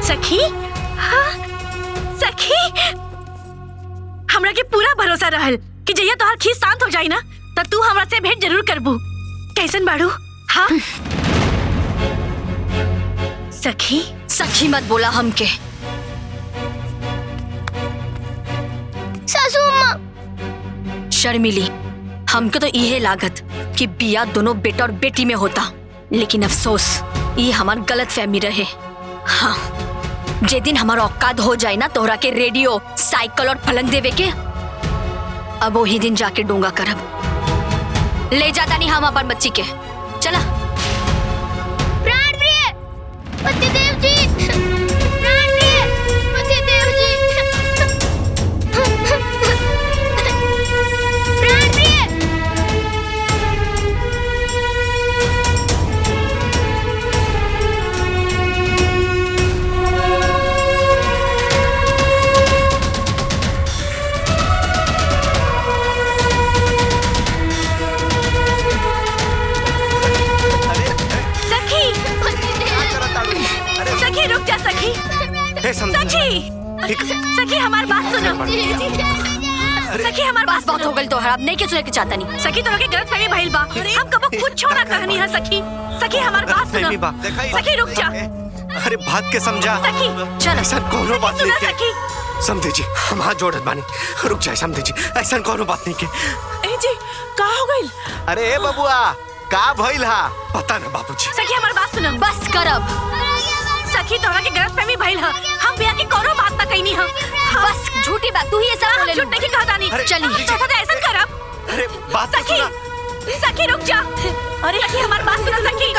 सखी, हाँ, सखी, हमरा के पूरा भरोसा रहल कि जहिया तोहार खीस शांत हो जाई ना त तू हमरा से भेंट जरूर करबू। कैसन बाड़ू? हाँ सखी, सखी मत बोला हमके। सासू माँ। शर्मिली, हमको तो यह लागत कि बिया दोनों बेटा और बेटी में होता, लेकिन अफसोस ये हमार गलत फहमी रहे। हाँ, जे दिन हमारा औकात हो जाए ना तोहरा के रेडियो, साइकिल और पलंग देवे के, अब वही दिन जाके डोंगा करब। ले जाता नहीं हम अपन बच्ची के। चला। प्राण प्रिय पतिदेव जी, प्राण प्रिय पतिदेव जी, प्राण प्रिय। सखी रुक जा सखी। सखी, सखी हमार बात सुनो। सखी हमार बात बहुत हो गई तो अब नहीं के सुने के चाहता नहीं। सखी तोरा के गलत फहमी भइल बा। हम कबो कुछ छोड़ा कहनी है सखी। सखी हमार बात सुनो। सखी रुक जा। अरे बात के समझा। सखी चलो। ऐसा कोनो बात नहीं सखी। के समझे जी, हम हाथ जोड़त बानी। रुक जाए समझे जी, ऐसा कोनो बात नहीं के। ए जी का हो गई? अरे बबुआ का भइल हा? पता ना बाबूजी। सखी हमार बात सुनो। बस करब। सखी तोरा के गलत फहमी भइल है। हम बिया के कोनो बात ना कहनी है। बस झूठी बात तू ही ऐसा बोले। झूठ नहीं कहता नहीं। चली। तो ऐसा करब। अरे बात तो सुना। सखी रुक जा। अरे सखी हमार बात सुनो। सखी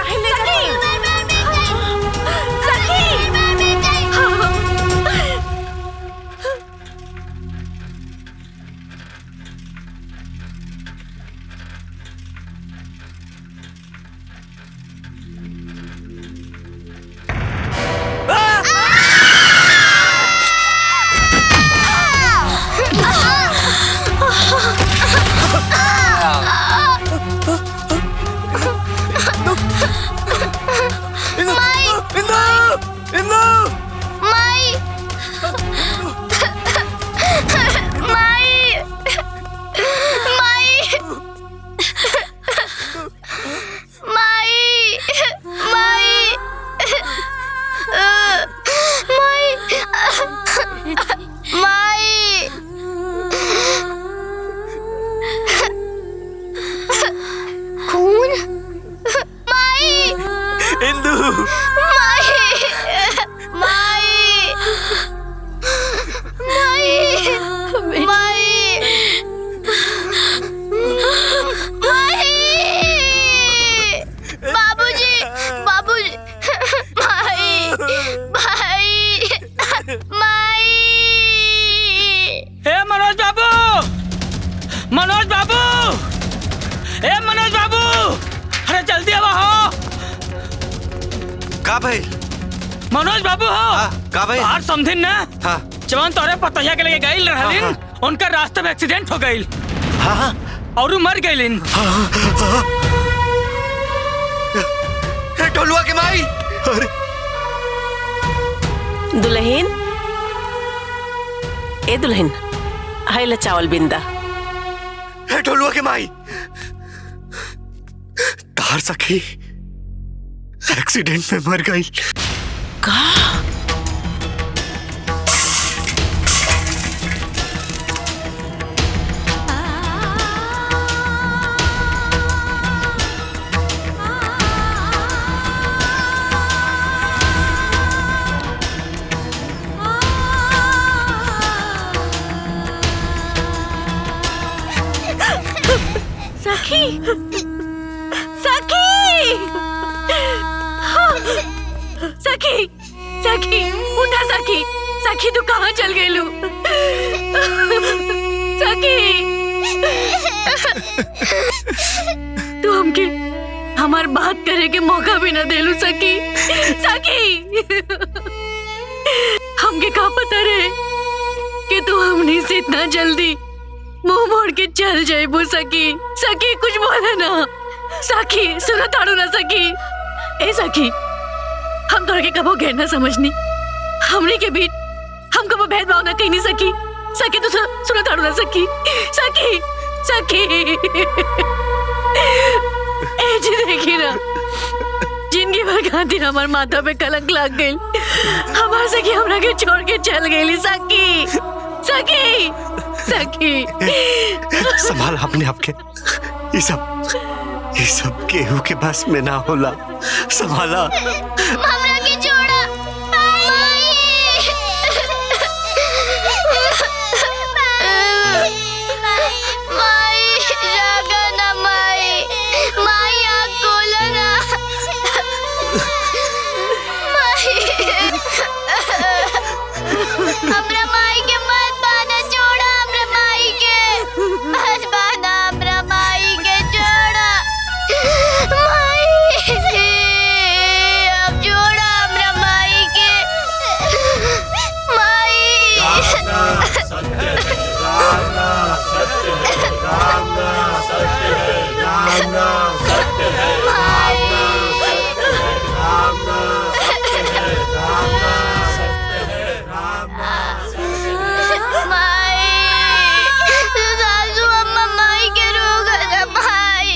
मनोज बाबू हो का भाई? बाहर समझिन ना। हाँ। जवान तोरे पतोहिया के लेके गइल रहलिन। हाँ। उनका रास्ते में एक्सीडेंट हो गइल। हाँ। और मर गइलिन। टोलुआ के माई। अरे दुल्हन, ए दुल्हन, हाय ले चावल बिंदा। टोलुआ के माई, तार सखी एक्सीडेंट में मर गई। का? सखी, सखी, सखी, सखी, उठा सखी, सखी तू कहाँ चल गई लू? सखी, तू हमके हमार बात करे के मौका भी ना देलू सखी, सखी, हमके कहाँ पता रहे कि तू हमनी से इतना जल्दी मुंह मोड़ के चल जाए वो सखी। सखी कुछ बोला ना। सखी सुना ताड़ू ना सखी। ए सखी हम तोड़ के कबो गहना समझनी, हमनी के बीच हम कबो भेदभाव ना कहीं नहीं सकी। सखी तू सुना ताड़ू ना सखी। सखी सखी ए जी देखी ना, जिंदगी भर खातिर हमार माथा पे कलंक लग गई। हमार सखी हमरा के छोड़ के चल गई। सखी सखी सखी संभाल अपने आप के। ये सब केहू के बस में ना होला। संभाला। हमरा के छोड़ा माई जागा ना माई। माई आँख खोला ना माई। हमरा माई के मत बाना छोड़ा। हमरा माई के मत बाना। हमरा माई के छोड़ा माई। अब छोड़ा हमरा माई के सासू अम्मा माई के रोग है माई।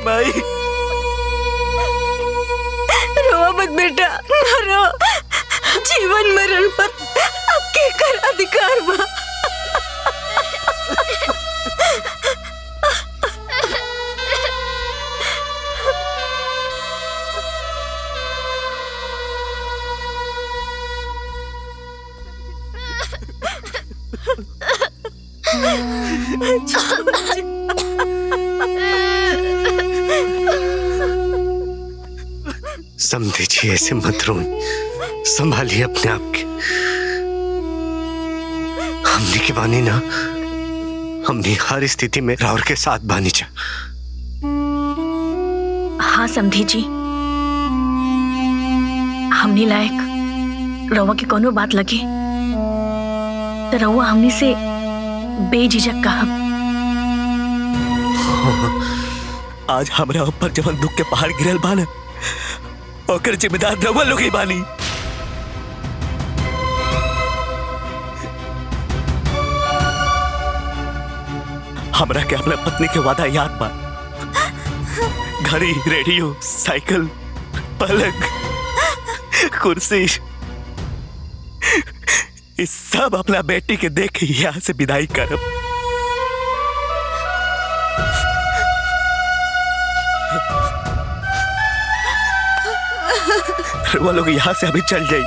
माई रो मत बेटा, रो। जीवन मरण पर आपके कर अधिकार बा। समझिए, ऐसे मत रो। संभालिए अपने आप के। हमने की बानी ना, हमने हर स्थिति में राउर के साथ बानी चा। हाँ समधी जी, हमनी लायक रउआ की कोनो बात लगे तो रउआ हमनी से बेझिझक कहब। आज हमरा ऊपर जवन दुख के पहाड़ गिरल बान, ओकर जिम्मेदार रउआ लोग ही बानी। हमरा के अपना पत्नी के वादा याद बा। घड़ी, रेडियो, साइकिल, पलंग, कुर्सी, इस सब अपना बेटी के देख यहाँ से विदाई करब। वो लोग यहाँ से अभी चल जाए।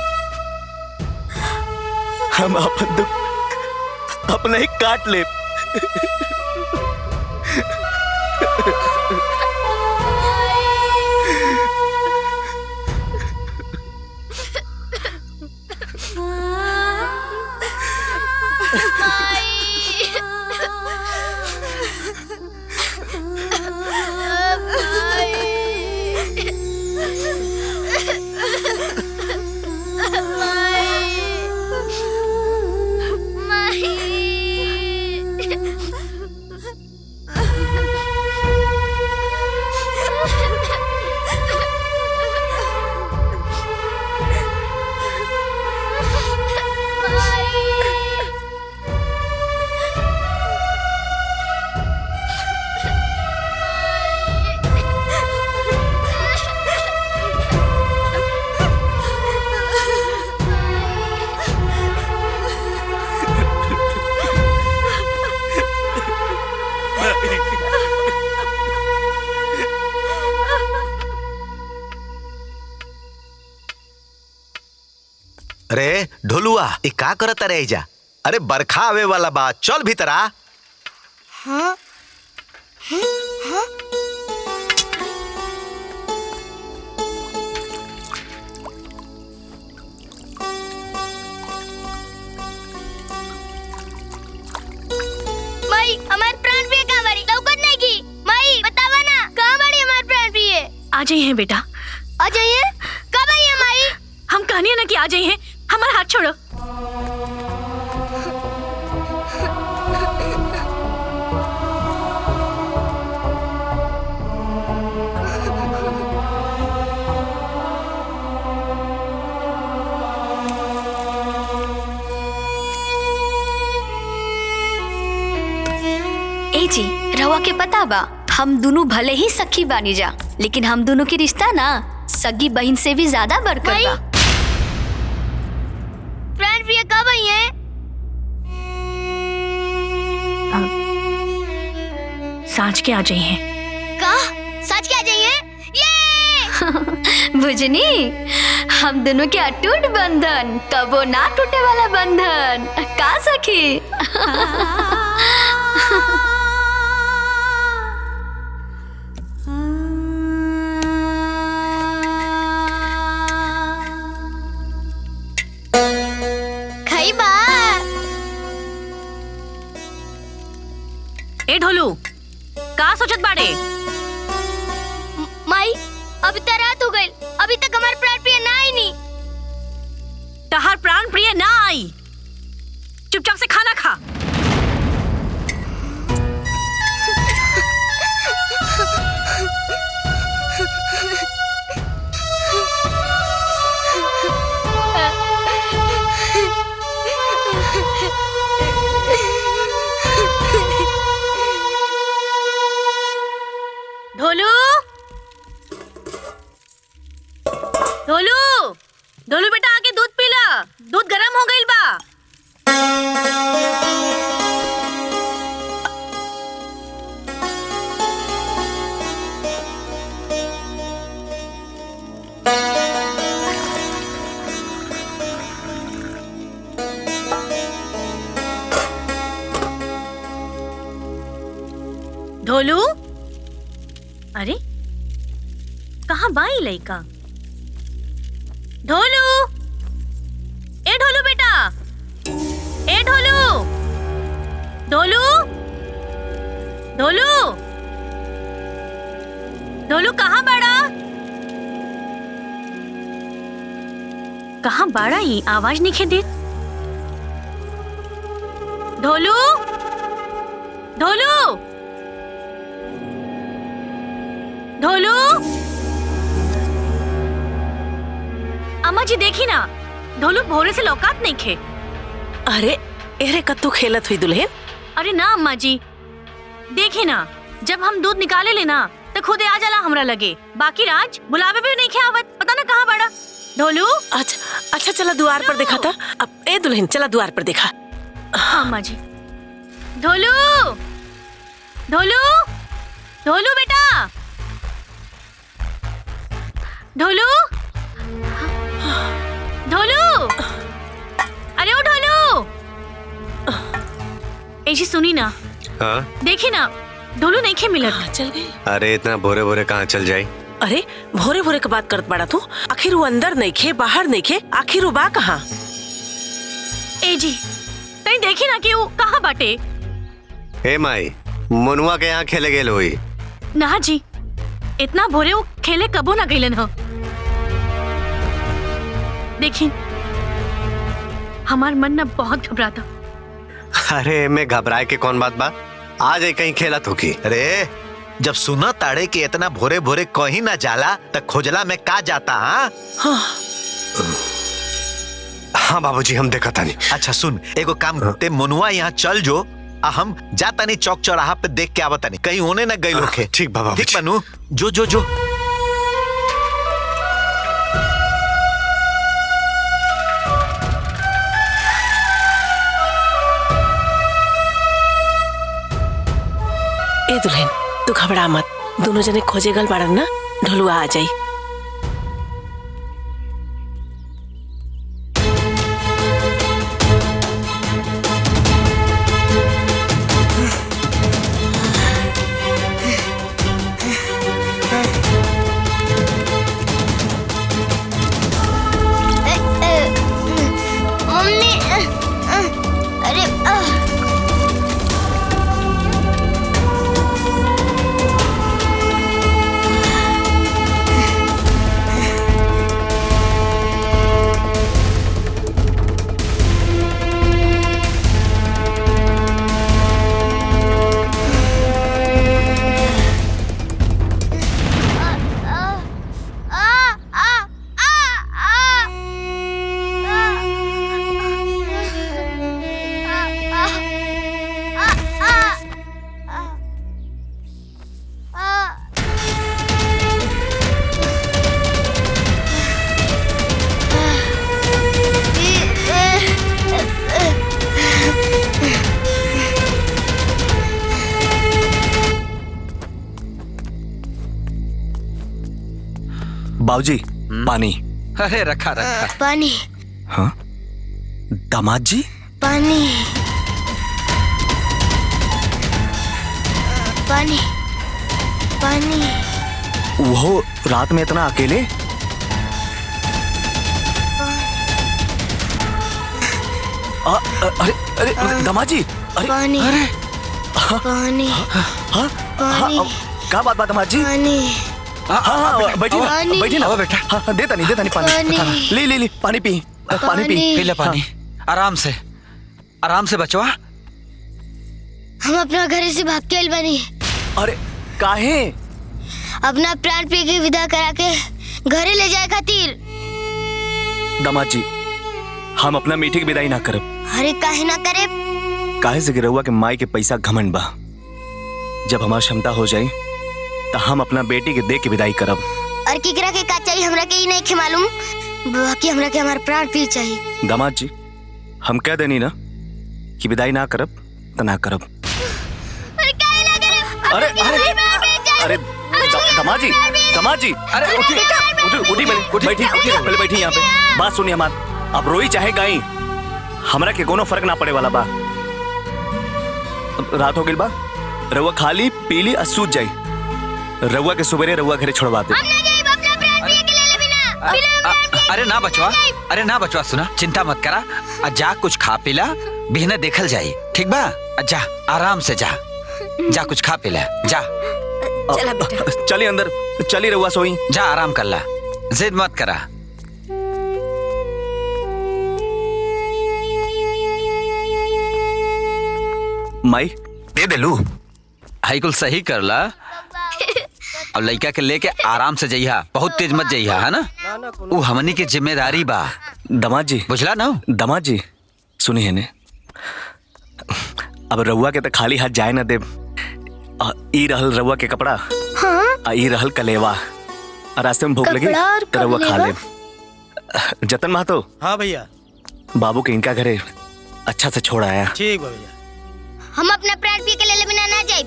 हम अपन दुख अपने ही काट ले। अरे ढोलुआ ई का करत रे जा? अरे बरखा आवे वाला बा, चल भीतर आ। हाँ हाँ माई हमार प्राण प्रिय कहाँ बाड़ी? लौकत नहीं की माई बतावा ना कहाँ बाड़ी हमार प्राण प्रिय? आ जाइए बेटा, आ जाइए। कब आई है माई? हम कहनी है ना कि आ जाइए। हमारा हाथ छोड़ो। ए जी रवा के पता बा हम दोनों भले ही सखी बानी जा, लेकिन हम दोनों की रिश्ता ना सगी बहन से भी ज्यादा बढ़कर बा। प्राण प्रिय कब आई है? सांझ के आ जाइए। कहा सच क्या जाइए? ये भुजनी हम दोनों के अटूट बंधन, कबो ना टूटे वाला बंधन का सखी। खाई बा। ए ढोलू का सोचत बाड़े? माई अभी तक रात हो गई, अभी तक हमारे प्राण प्रिय ना आई नहीं। तहार प्राण प्रिय ना आई, चुपचाप से खाना खा। ढोलू ढोलू ढोलू बेटा आके दूध पी ला, दूध गरम हो गईल बा। ढोलू अरे कहाँ बाई लइका? ढोलू ए ढोलू बेटा, ए ढोलू ढोलू ढोलू ढोलू कहाँ बाड़ा? कहाँ बाड़ा? ही आवाज नहीं खे देत। ढोलू ढोलू ढोलू अम्मा जी देखी ना, ढोलू भोरे से लौकात नहीं खे। अरे एरे कत्तू खेलत हुई दुल्हन? अरे ना अम्मा जी, देखी ना जब हम दूध निकाले लेना तो खुद आ जाला हमरा लगे, बाकी राज बुलावे भी नहीं खे आवत, पता ना कहाँ बड़ा। ढोलू अच्छा चला द्वार पर देखा था। अब ए दुल्हन चला द्वार पर देखा। हाँ अम्मा जी। ढोलू ढोलू ढोलू बेटा, ढोलू ढोलू अरे ओ ढोलू। ऐसी सुनी ना, हाँ? देखी ना ढोलू नहीं खे मिलत। चल गई। अरे इतना भोरे भोरे कहाँ चल जाई? अरे भोरे भोरे के बात करत बड़ा तू? आखिर वो अंदर नहीं खे, बाहर नहीं खे, आखिर वो बा कहाँ? ए जी तई देखी ना कि वो कहाँ बाटे। हे माई, मनुआ के यहाँ खेले गेल हुई? ना जी, इतना भोरे वो खेले कबो ना गईलन हो। देखी हमार मन ना बहुत घबराता। अरे मैं घबराए के कौन बात बा, आज कहीं खेला तो की। अरे जब सुना ताड़े कि इतना भोरे भोरे कहीं ना जाला तो खोजला में का जाता? हाँ बाबूजी हम देखा था नहीं। अच्छा सुन, एगो काम करते, मनुआ यहाँ चल जो, हम जाता नहीं चौक चौराहा पे देख के आवता नहीं, कहीं होने न गई लोग। ठीक बाबा, ठीक बनू, जो जो जो। ए दुल्हन तू घबरा मत, दोनों जने खोजे गल बाड़न ना, ढोलुआ आ जाई। बाबूजी पानी। अरे रखा रखा। पानी। हाँ दामाद जी पानी पानी पानी। वो रात में इतना अकेले? अरे अरे दामाद जी अरे पानी। अरे पानी हाँ पानी। क्या बात दामाद जी? पानी। हाँ बैठी ना पानी। बैठी ना बेटा। हाँ देता नहीं पानी। पानी। हाँ, ले पानी पी पानी पी। पी ले पानी। आराम से बचवा। हम अपना घर से भाग के आइल बानी। अरे काहे? अपना प्राण प्रिय के विदा करा के घरे ले जाए खातिर। दामाद जी हम अपना मीठी की विदाई ना करब। अरे काहे ना करे? काहे से गिरहुआ के माई के पैसा घमंड बा। जब हमार क्षमता हो जाई तो हम अपना बेटी के दे के विदाई करब। और केकरा के का चाहिए हमरा के ही नहीं मालूम, बाकी हमरा के हमार प्राण प्रिय चाहिए। दामाद जी हम कह देनी ना कि विदाई ना करब तो ना करब। अरे अरे दामाद जी अरे उठी पहले बैठी यहाँ पे। बात सुनिए हमार, अब रोई चाहे गाई हमरा के कोनो फर्क ना पड़े वाला बा। रात हो गई बा, रउआ खा ली पी ली और सूझ जाई। रउआ के सुबेरे रउआ घरे छोड़वा दे। अरे ना बचवा सुना, चिंता मत करा। जा कुछ खा पीला, बिहने देखल जाई, ठीक बा? जा आराम से जा कुछ खा पीला जा। चला बेटा। चली अंदर चली रउआ सोई। जा आराम कर ला, जिद मत करा। माई दे दे लू। हाई कुल सही कर ला। अब लड़का के लेके आराम से जइहा, बहुत तेज मत जइहा, है ना? वो हमनी के जिम्मेदारी बा। दामाद जी बुझला ना? दामाद जी सुनिए ने, अब रउआ के तो खाली हाथ जाए ना दे। ई रहल रउआ के कपड़ा। हाँ? ई रहल कलेवा। रास्ते में भूख लगी तो रउआ खा ले। जतन महतो। हाँ भैया। बाबू के इनका घरे अच्छा से छोड़ आया। ठीक है भैया। हम अपना प्राण प्रिय के ले बिना ना जाए।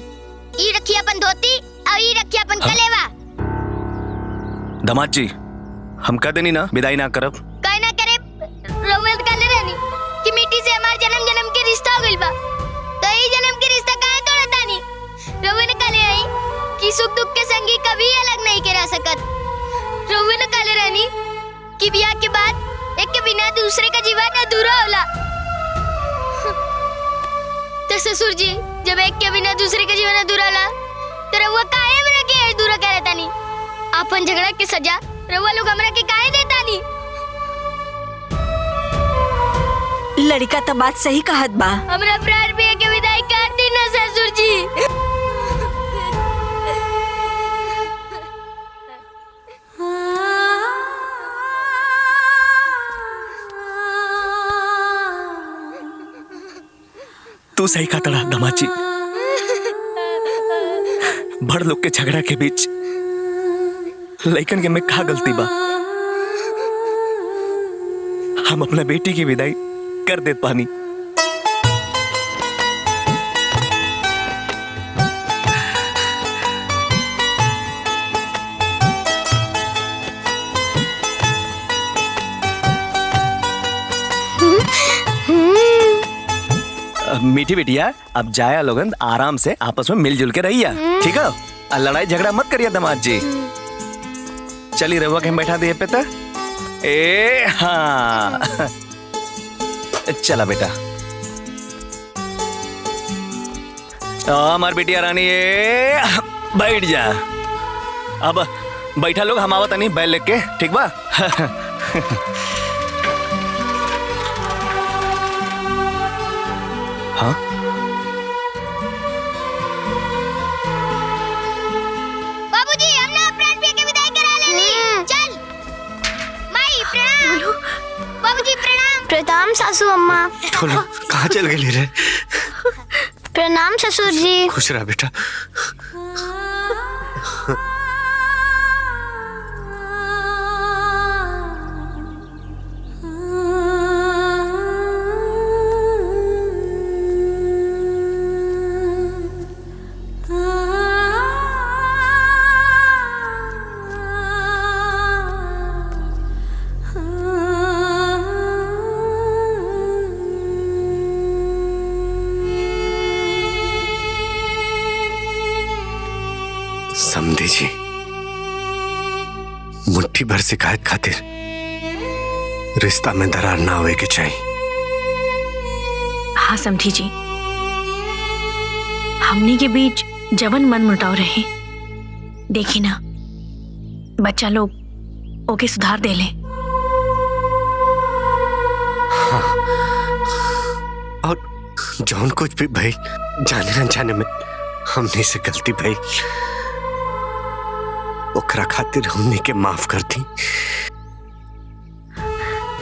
ई रखी अपन धोती और ई रखी अपन कलेवा। दामाद जी हम कह देनी ना विदाई ना करब। काहे ना करे? रउआ काले रहनी कि मिट्टी से हमार जन्म के रिश्ता हो गइल बा, तो ई जन्म के रिश्ता काहे तोड़तानी? रउआ ने काले आई कि सुख दुख के संगी कभी अलग नहीं के रह सकत। रउआ ने काले रहनी कि ब्याह के बाद एक के बिना दूसरे का जीवन अधूरा होला। तो ससुर जी जब एक के बिना दूसरे का जीवन अधूरा होला तो रउआ काहे हमरा के अधूरा करतानी? अपन झगड़ा के सजा रउआ लोग हमरा के काहे देतानी? लड़का तो बात सही कहत बा। हमरा प्राण प्रिय के विदाई कर दी ना ससुर जी। तू सही कहा तड़ा दामाद जी। बड़ लोग के झगड़ा के बीच लइकन के में का गलती बा? हम अपना बेटी की विदाई कर देत पानी। मीठी बिटिया अब जाया लोगन आराम से आपस में मिलजुल के रहिया, ठीक है? लड़ाई झगड़ा मत करिए दामाद जी। चली रहुआ के बैठा दिए पे तो ए हाँ चला बेटा। हमार बिटिया रानी ए बैठ जा। अब बैठा लोग, हम आवत नहीं बैल लेके, ठीक बा? हाँ बाबूजी हमने प्राण प्रिय के विदाई करा लेली। चल माई प्रणाम। बाबूजी प्रणाम। प्रणाम सासू अम्मा। कहाँ चल गई रे? प्रणाम ससुर जी। खुश रहा बेटा। मुट्ठी भर शिकायत खातिर रिश्ता में दरार ना होए के चाहिए। हाँ समझी जी, हमनी के बीच जवन मन मुटाव रहे, देखी ना बच्चा लोग ओके सुधार दे ले। हाँ। और जौन कुछ भी भाई जाने न जाने में हमने से गलती भाई, ओकरा खातिर हमने के माफ कर दी।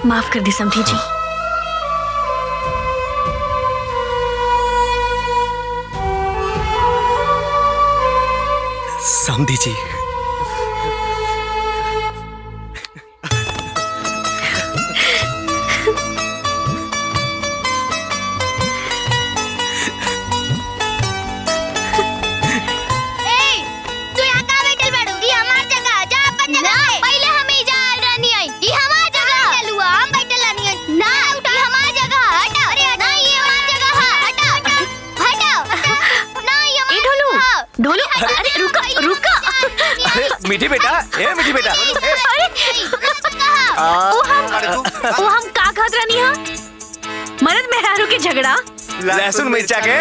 माफ कर दी समझी जी। समझी जी, मीठी बेटा, ए मीठी बेटा, वो हम का खात रहनी हा? मरद मेहरारू के झगड़ा, लहसुन मिर्चा के।